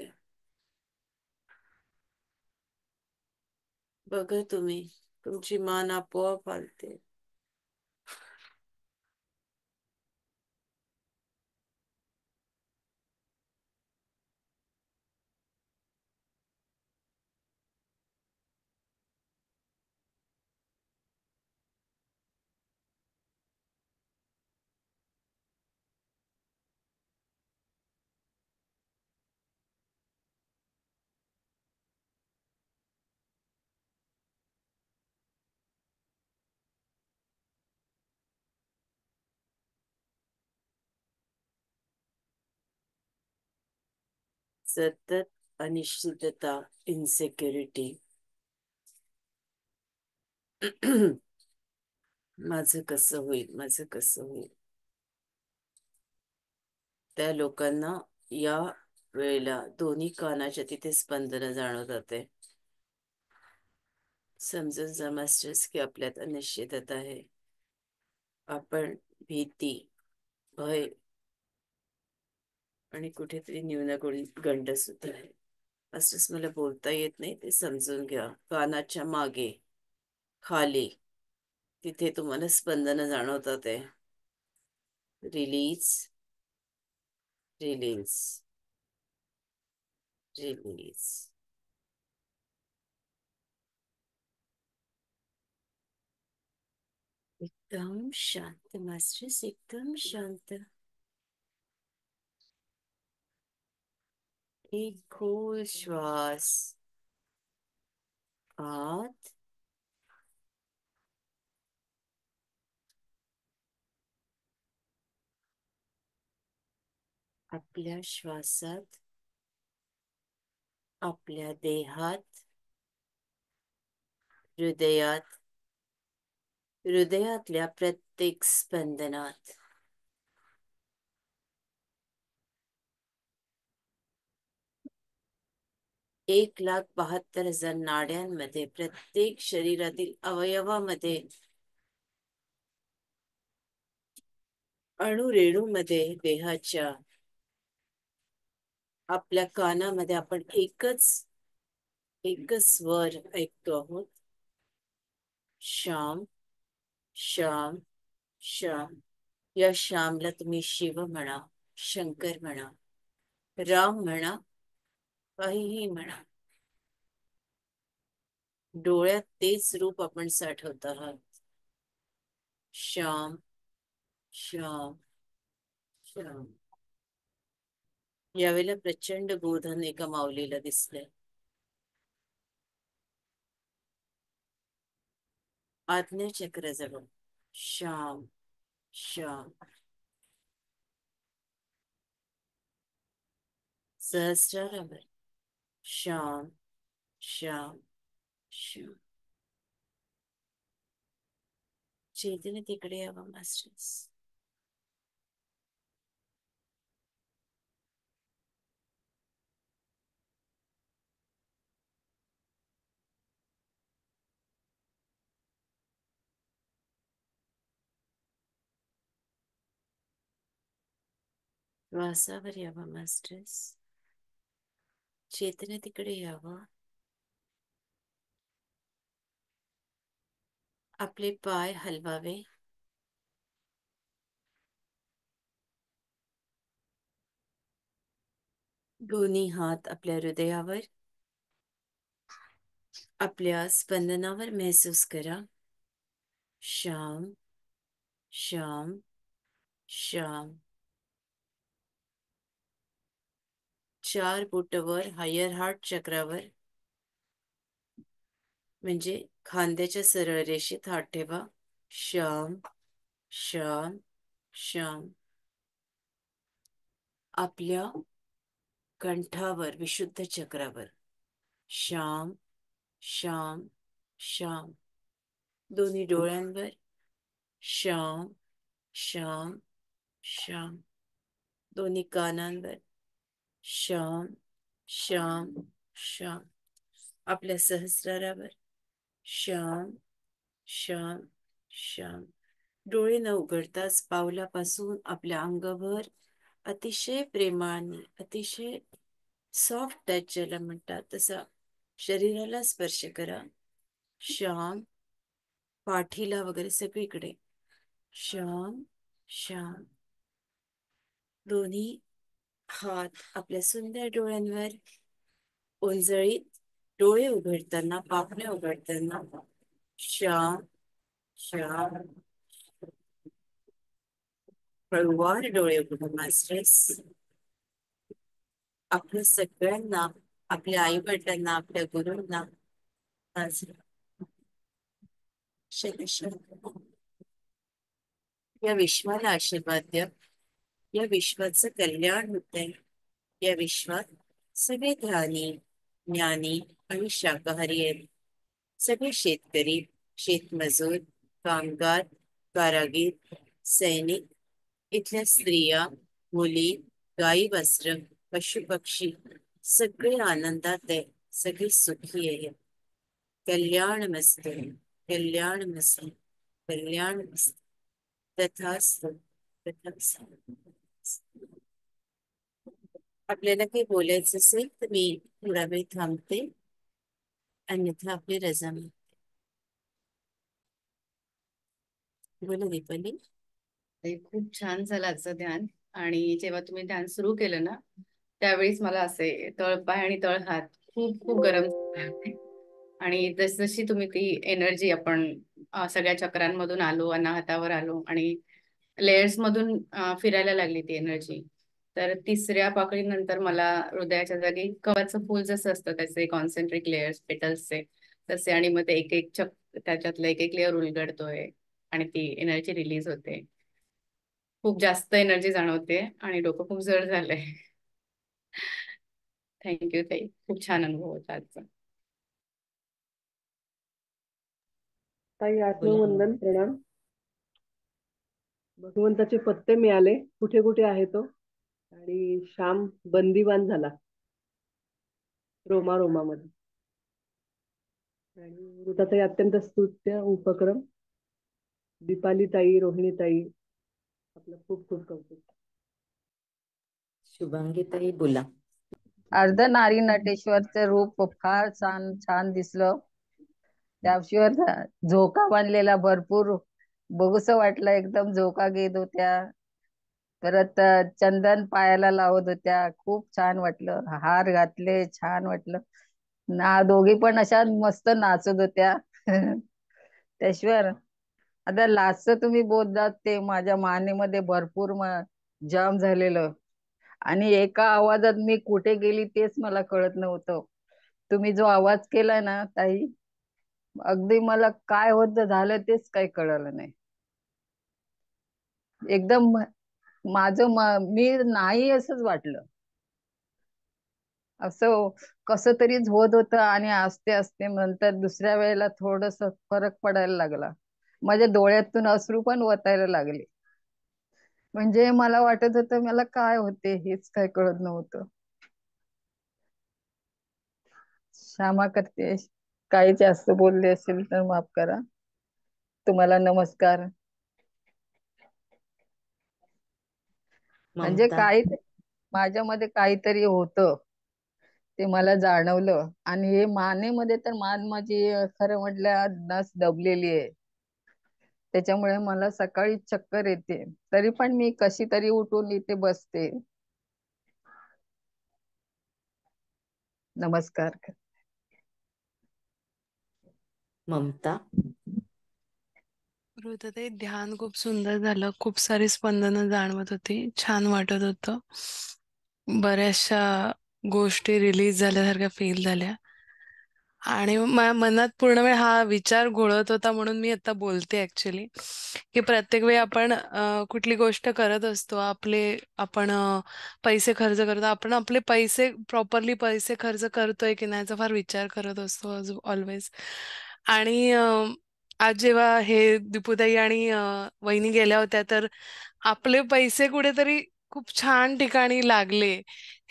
बघा तुम्ही, तुमची मान आपोआप हलते. सतत अनिश्चितता, इन्सेक्युरिटी. माझं कसं होईल, माझं कसं होईल. त्या लोकांना या वेळेला दोन्ही कानाच्या तिथे स्पंदन जाणवतात आहे. समजून जा मास्टर्स की आपल्यात अनिश्चितता आहे. आपण भीती, भय आणि कुठेतरी न्यूनगंड गंड सुद्धा आहे. मास्टर्स मला बोलता येत नाही ते समजून घ्या. कानाच्या मागे खाली तिथे तुम्हाला स्पंदन जाणवतात आहे. Release, release, release. एकदम शांत मास्टर्स, एकदम शांत. एक खोल श्वास आत आपल्या श्वासात, आपल्या देहात, हृदयात हृदयातल्या प्रत्येक स्पंदनात. एक लाख 72,000 नाड्यांमध्ये, प्रत्येक शरीरातील अवयवामध्ये, अणुरेणूमध्ये देहाच्या, आपल्या कानामध्ये आपण एकच स्वर ऐकतो आहोत. श्याम श्याम श्याम. या श्यामला तुम्ही शिव म्हणा, शंकर म्हणा, राम म्हणा, काहीही म्हणा. डोळ्यात तेच रूप आपण साठवत आहात. श्याम श्याम श्याम. यावेळेला प्रचंड बोधन एका माऊलीला दिसलंय. आज्ञाचक्राजवळ. श्याम श्याम. सहस्रारावर. श्याम श्याम श्याम. चैतन्य तिकडे यावं मास्टर्स. श्वासावर यावं मास्टर्स. चैतन्य तिकडे यावं. आपले पाय हलवावे. दोन्ही हात आपल्या हृदयावर, आपल्या स्पंदनावर महसूस करा. श्याम श्याम श्याम. 4 बोटावर हायर हार्ट चक्रावर, म्हणजे खांद्याच्या सरळ रेषेत हात ठेवा. श्याम श्याम श्याम. आपल्या कंठावर विशुद्ध चक्रावर. श्याम श्याम श्याम. दोन्ही डोळ्यांवर. श्याम श्याम श्याम. दोन्ही कानांवर. श्याम श्याम श्याम. आपल्या सहस्रारावर. श्याम श्याम श्याम. डोळे न उघडताच पावलापासून आपल्या अंगावर अतिशय प्रेमाने, अतिशय सॉफ्ट टच ज्याला म्हणतात तसा शरीराला स्पर्श करा. श्याम. पाठीला वगैरे सगळीकडे. श्याम श्याम. दोन्ही हात आपल्या सुंदर डोळ्यांवर. ओंजळीत डोळे उघडताना, पापण्या उघडताना. श्याम श्याम. हळूवार डोळे उघडा मास्टर्स. आपल्या सगळ्यांना, आपल्या आई वडिलांना, आपल्या गुरूंना या विश्वाला आशीर्वाद द्या. या विश्वाचं कल्याण होतंय. या विश्वात सगळे ध्यानी, ज्ञानी आणि शाकाहारी आहेत. सगळे शेतकरी, शेतमजूर, कामगार, कारागीर, सैनिक, इथल्या स्त्रिया, मुली, गाई, वस्त्र, पशुपक्षी सगळे आनंदात आहे. सगळे सुखी आहे. कल्याण मस्त, कल्याण मस्त, कल्याण मस्त. तथास्तु तथास्तु. आपल्याला काही बोलायचं असेल तर मी थोडा वेळ थांबते, अन्यथा आपली रजा मिळते. बोला दीपाली. ते खूप छान झालं आजचं ध्यान. आणि जेव्हा तुम्ही ध्यान सुरू केलं ना, त्यावेळीच मला असे तळपाय आणि तळहात खूप खूप गरम झाले होते. आणि जसजशी तुम्ही ती एनर्जी आपण सगळ्या चक्रांमधून आलो, अनाहतावर आलो आणि लेयर्स मधून फिरायला लागली ती एनर्जी. तर तिसऱ्या पाकळीनंतर मला हृदयाच्या जागी कवचाचं फूल जसं असतं त्याचे कॉन्सेंट्रिक लेयर्स, पेटल्सचे तसे, आणि मग ते एक एक त्याच्यातलं एक एक लेअर उलगडतोय आणि ती एनर्जी रिलीज होते. खूप जास्त एनर्जी जाणवते आणि डोकं खूप जड झालंय. थँक्यू ताई. खूप छान अनुभव होता आजचा. ताई बोला. आत्मवंदन प्रणाम. भगवंताचे पत्ते मिळाले कुठे कुठे आहे तो, आणि श्याम बंदीवान झाला रोमामध्ये. आणि वृताताई अत्यंत स्तुत्य उपक्रम. दीपाली ताई, रोहिणी ताई, आपलं खूप खूप कौतुक. शुभांगी ताई बोला. अर्धनारी नटेश्वरचं रूप फार छान छान दिसलं. त्याशिवाय झोका बांधलेला भरपूर बघूस वाटलं, एकदम झोका घेत होत्या. परत चंदन पायाला लावत होत्या, खूप छान वाटलं. हार घातले, छान वाटलं. दोघी पण अशा मस्त नाचत होत्या. त्याशिवाय आता लास्टचं तुम्ही बोललात ते माझ्या मानेमध्ये भरपूर जाम झालेलं, आणि एका आवाजात मी कुठे गेली तेच मला कळत नव्हतं. तुम्ही जो आवाज केलाय ना ताई, अगदी मला काय होत झालं तेच काही कळलं नाही. एकदम मी नाही असंच वाटलं. असं कसं तरीच होत होतं, आणि आस्ते आस्ते नंतर दुसऱ्या वेळेला थोडस फरक पडायला लागला. माझ्या डोळ्यातून अश्रू पण ओतायला लागले. म्हणजे मला वाटत होतं मला काय होते हेच काय कळत नव्हतं. क्षमा करते, काही जास्त बोलले असेल तर माफ करा. तुम्हाला नमस्कार. म्हणजे ममता. काही माझ्यामध्ये काहीतरी होतं ते मला जाणवलं. आणि हे मानेमध्ये तर माझी खरं म्हटलं नस दबलेली आहे. त्याच्यामुळे मला सकाळी चक्कर येते, तरी पण मी कशी तरी उठून इथे बसते. नमस्कार. ममता. ते ध्यान खूप सुंदर झालं. खूप सारी स्पंदनं जाणवत होती. छान वाटत होतं. बऱ्याचशा गोष्टी रिलीज झाल्यासारख्या फील झाल्या. आणि माझ्या मनात पूर्ण वेळ हा विचार घोळत होता, म्हणून मी आता बोलते ऍक्च्युली, की प्रत्येक वेळी आपण कुठली गोष्ट करत असतो, आपण पैसे खर्च करतो, आपण आपले पैसे प्रॉपरली पैसे खर्च करतोय की नाही याचा फार विचार करत असतो ऑलवेज. आणि आज जेव्हा हे दीपूताई आणि वहिनी गेल्या होत्या, तर आपले पैसे कुठेतरी खूप छान ठिकाणी लागले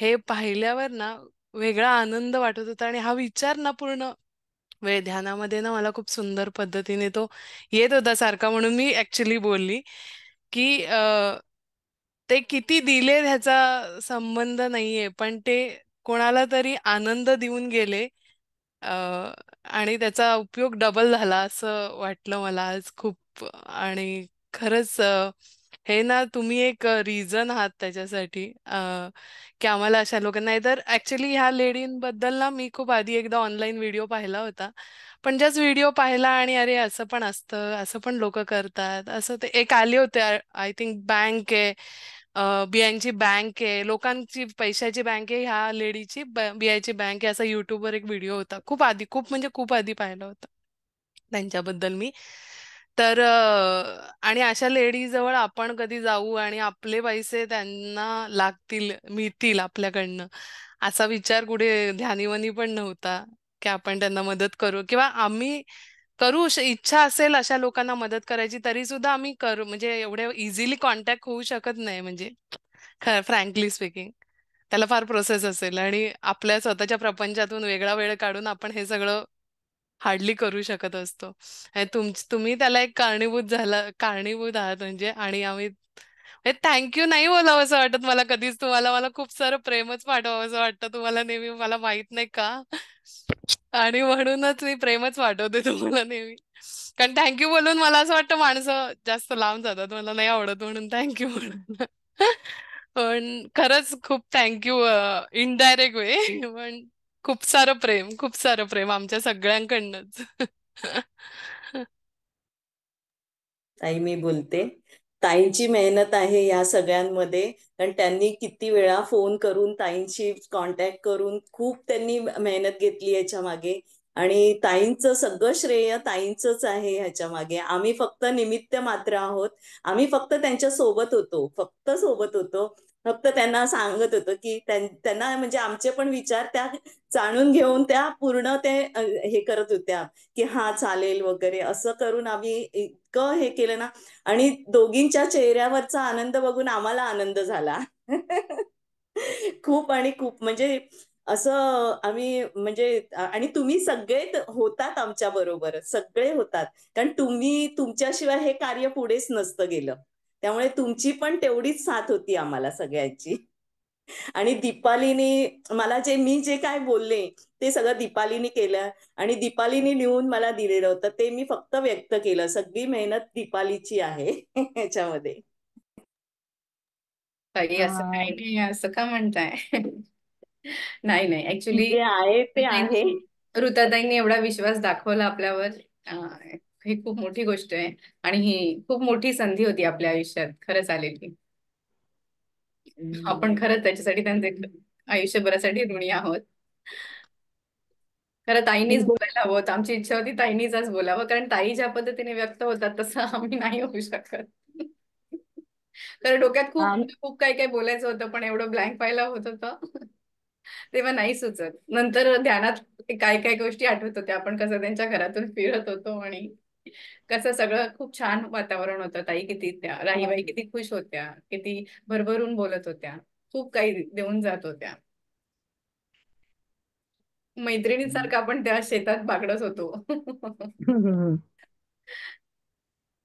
हे पाहिल्यावर ना वेगळा आनंद वाटत होता. आणि हा विचार ना पूर्ण वेळ ध्यानामध्ये ना मला खूप सुंदर पद्धतीने तो येत होता सारखा, म्हणून मी ऍक्च्युली बोलली की ते किती दिले ह्याचा संबंध नाहीये, पण ते कोणाला तरी आनंद देऊन गेले. अ, आणि त्याचा उपयोग डबल झाला असं वाटलं मला आज खूप. आणि खरंच हे ना तुम्ही एक रिझन आहात त्याच्यासाठी, की आम्हाला अशा लोकांना. नाही तर ऍक्च्युली ह्या लेडींबद्दल ना मी खूप आधी एकदा ऑनलाईन व्हिडिओ पाहिला होता, पण ज्याच व्हिडिओ पाहिला आणि अरे असं पण असतं, असं पण लोक करतात, असं ते एक आले होते. आय थिंक बँक आहे, बियांची बँक आहे, लोकांची पैशाची बँक आहे, ह्या लेडीची बियाची बँक आहे, असा युट्यूबवर एक व्हिडिओ होता. खूप आधी, खूप म्हणजे खूप आधी पाहिला होता त्यांच्याबद्दल मी. तर आणि अशा लेडी जवळ आपण कधी जाऊ आणि आपले पैसे त्यांना लागतील, मिळतील आपल्याकडनं, असा विचार कुठे ध्यानीमनी पण नव्हता की आपण त्यांना मदत करू, किंवा आम्ही करू. इच्छा असेल अशा लोकांना मदत करायची तरी सुद्धा आम्ही करू, म्हणजे एवढे इझिली कॉन्टॅक्ट होऊ शकत नाही. म्हणजे फ्रँकली स्पीकिंग त्याला फार प्रोसेस असेल, आणि आपल्या स्वतःच्या प्रपंचातून वेगळा वेळ काढून आपण हे सगळं हार्डली करू शकत असतो. आणि तुम्ही त्याला एक कारणीभूत आहात म्हणजे. आणि आम्ही थँक्यू नाही बोलावं असं वाटत मला कधीच तुम्हाला. मला खूप सारं प्रेमच पाठवावं असं वाटतं तुम्हाला नेहमी, मला माहित नाही का. आणि म्हणूनच मी प्रेमच पाठवते तुम्हाला नेहमी. कारण थँक्यू बोलून मला असं वाटतं माणसं जास्त लांब जातात, मला नाही आवडत म्हणून थँक्यू म्हणून. पण खरंच खूप थँक्यू, इनडायरेक्ट वे. पण खूप सारं प्रेम आमच्या सगळ्यांकडनंच. ताई मी बोलते. ताईंची मेहनत आहे या सगळ्यांमध्ये, कारण त्यांनी किती वेळा फोन करून ताईंशी कॉन्टॅक्ट करून खूप त्यांनी मेहनत घेतली याच्या मागे. आणि ताईंचं सगळं श्रेय ताईंचंच आहे ह्याच्या मागे. आम्ही फक्त निमित्त मात्र आहोत. आम्ही फक्त त्यांच्या सोबत होतो, फक्त सोबत होतो. फक्त त्यांना सांगत होतो की त्यांना म्हणजे आमचे पण विचार त्या जाणून घेऊन त्या पूर्ण ते हे करत होत्या की हा चालेल वगैरे असं करून आम्ही इतकं हे केलं ना. आणि दोघींच्या चेहऱ्यावरचा आनंद बघून आम्हाला आनंद झाला. खूप आणि खूप म्हणजे असं आम्ही म्हणजे आणि तुम्ही सगळे होतात आमच्या बरोबर, सगळे होतात. कारण तुमच्याशिवाय हे कार्य पुढेच नसतं गेलं. त्यामुळे तुमची पण तेवढीच साथ होती आम्हाला सगळ्यांची. आणि मी जे काय बोलले ते सगळं दीपालीने केलं. आणि दीपालीने लिहून मला दिलेलं होतं ते मी फक्त व्यक्त केलं. सगळी मेहनत दीपालीची आहे ह्याच्यामध्ये. ताई असं काही नाही, असं का म्हणताय? नाही नाही, ऍक्च्युली जे आहे ते आहे. ऋताताईंनी एवढा विश्वास दाखवला आपल्यावर. ही खूप मोठी गोष्ट आहे आणि ही खूप मोठी संधी होती आपल्या आयुष्यात खरंच आलेली. आपण खरंच त्याच्यासाठी त्यांचे आयुष्यभरासाठी ऋणी आहोत. खरं ताईंनीच बोलायला हवं होतं. आमची इच्छा होती ताईंनीच आज बोलावं, कारण ताई ज्या पद्धतीने व्यक्त होतात तसं आम्ही नाही होऊ शकत. कारण डोक्यात खूप खूप काही काही बोलायचं होतं, पण एवढं ब्लँक व्हायला होत होतं तेव्हा नाही सुचत. नंतर ध्यानात काय काय गोष्टी आठवत होत्या. आपण कसं त्यांच्या घरातून फिरत होतो आणि कसं सगळं खूप छान वातावरण होतं. ताई किती राहीबाई किती खुश होत्या, किती भरभरून बोलत होत्या, खूप काही देऊन जात होत्या. मैत्रिणींसारखं आपण त्या शेतात बागडत होतो.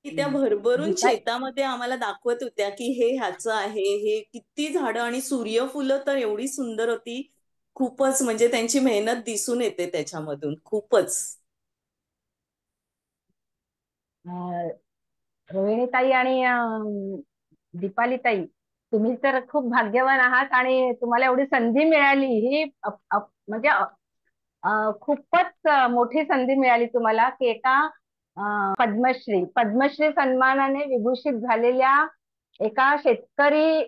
की त्या भरभरून दीपा शेतामध्ये आम्हाला दाखवत होत्या की हे ह्याचं आहे, हे किती झाडं आणि सूर्यफुलं तर एवढी सुंदर होती. खूपच म्हणजे त्यांची मेहनत दिसून येते त्याच्यामधून खूपच. रोहिणीताई आणि दीपालीताई, तुम्ही तर खूप भाग्यवान आहात आणि तुम्हाला एवढी संधी मिळाली ही म्हणजे खूपच मोठी संधी मिळाली तुम्हाला की एका पद्मश्री सन्मानाने विभूषित झालेल्या एका शेतकरी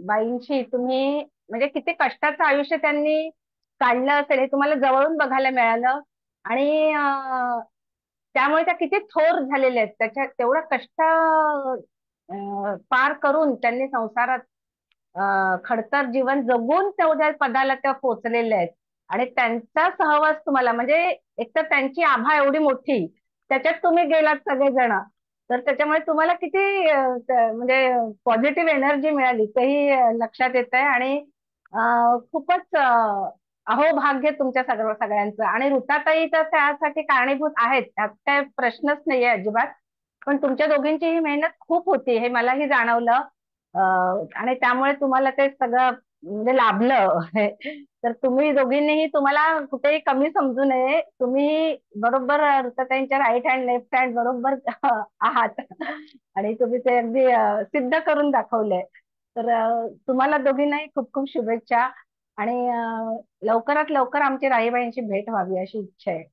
बाईंशी तुम्ही म्हणजे किती कष्टाचं आयुष्य त्यांनी काढलं असेल हे तुम्हाला जवळून बघायला मिळालं. आणि त्यामुळे त्या किती थोर झालेल्या आहेत. त्याच्या तेवढं कष्ट पार करून त्यांनी संसारात खडतर जीवन जगून तेवढ्या पदाला त्या पोहोचलेल्या आहेत. आणि त्यांचा सहवास तुम्हाला म्हणजे एकतर त्यांची आभा एवढी मोठी, त्याच्यात तुम्ही गेलात सगळेजण, तर त्याच्यामुळे तुम्हाला किती म्हणजे पॉझिटिव्ह एनर्जी मिळाली तेही लक्षात येत आहे. आणि खूपच अहोभाग्य तुमच्या सगळ्यांचं. आणि ऋताताई तर त्यासाठी कारणीभूत आहेत, त्यात काय प्रश्नच नाहीये अजिबात. पण तुमच्या दोघींची ही मेहनत खूप होती हे मलाही जाणवलं. आणि त्यामुळे तुम्हाला ते सगळं म्हणजे लाभलं. तर तुम्ही दोघींनीही तुम्हाला कुठेही कमी समजू नये. तुम्ही बरोबर ऋताताईंच्या राईट हँड लेफ्ट हँड बरोबर आहात आणि तुम्ही ते अगदी सिद्ध करून दाखवलंय. तर तुम्हाला दोघींनाही खूप खूप शुभेच्छा. आणि लवकरात लवकर आमची राहीबाईंची भेट व्हावी अशी इच्छा आहे.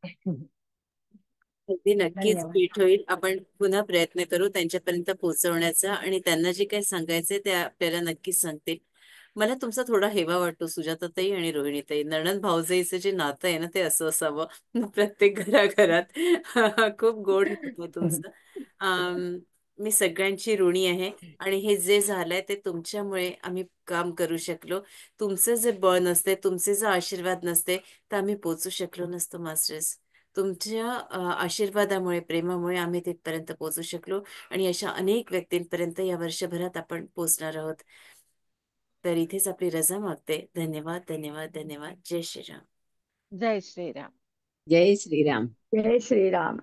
अगदी नक्कीच धन्यवाद. भेट होईल. आपण पुन्हा प्रयत्न करू त्यांच्यापर्यंत पोहोचवण्याचा आणि त्यांना जे काही सांगायचंय ते आपल्याला नक्कीच सांगतील. मला तुमचा थोडा हेवा वाटतो सुजाताताई आणि रोहिणीताई. नणंद भाऊजाईचं जे नातं आहे ना ते असं असावं प्रत्येक घराघरात. खूप गोड नातं आहे तुमचं. मी सगळ्यांची ऋणी आहे आणि हे जे झालंय ते तुमच्यामुळे आम्ही काम करू शकलो. तुमचं जे बळ नसते, तुमचे जे आशीर्वाद नसते तर आम्ही पोचू शकलो नसतो मास्टर्स. तुमच्या आशीर्वादामुळे, प्रेमामुळे आम्ही तिथपर्यंत पोहोचू शकलो आणि अशा अनेक व्यक्तींपर्यंत या वर्षभरात आपण पोहोचणार आहोत. तर इथेच आपली रजा मागते. धन्यवाद, धन्यवाद, धन्यवाद. जय श्रीराम. जय श्रीराम. जय श्रीराम. जय श्रीराम.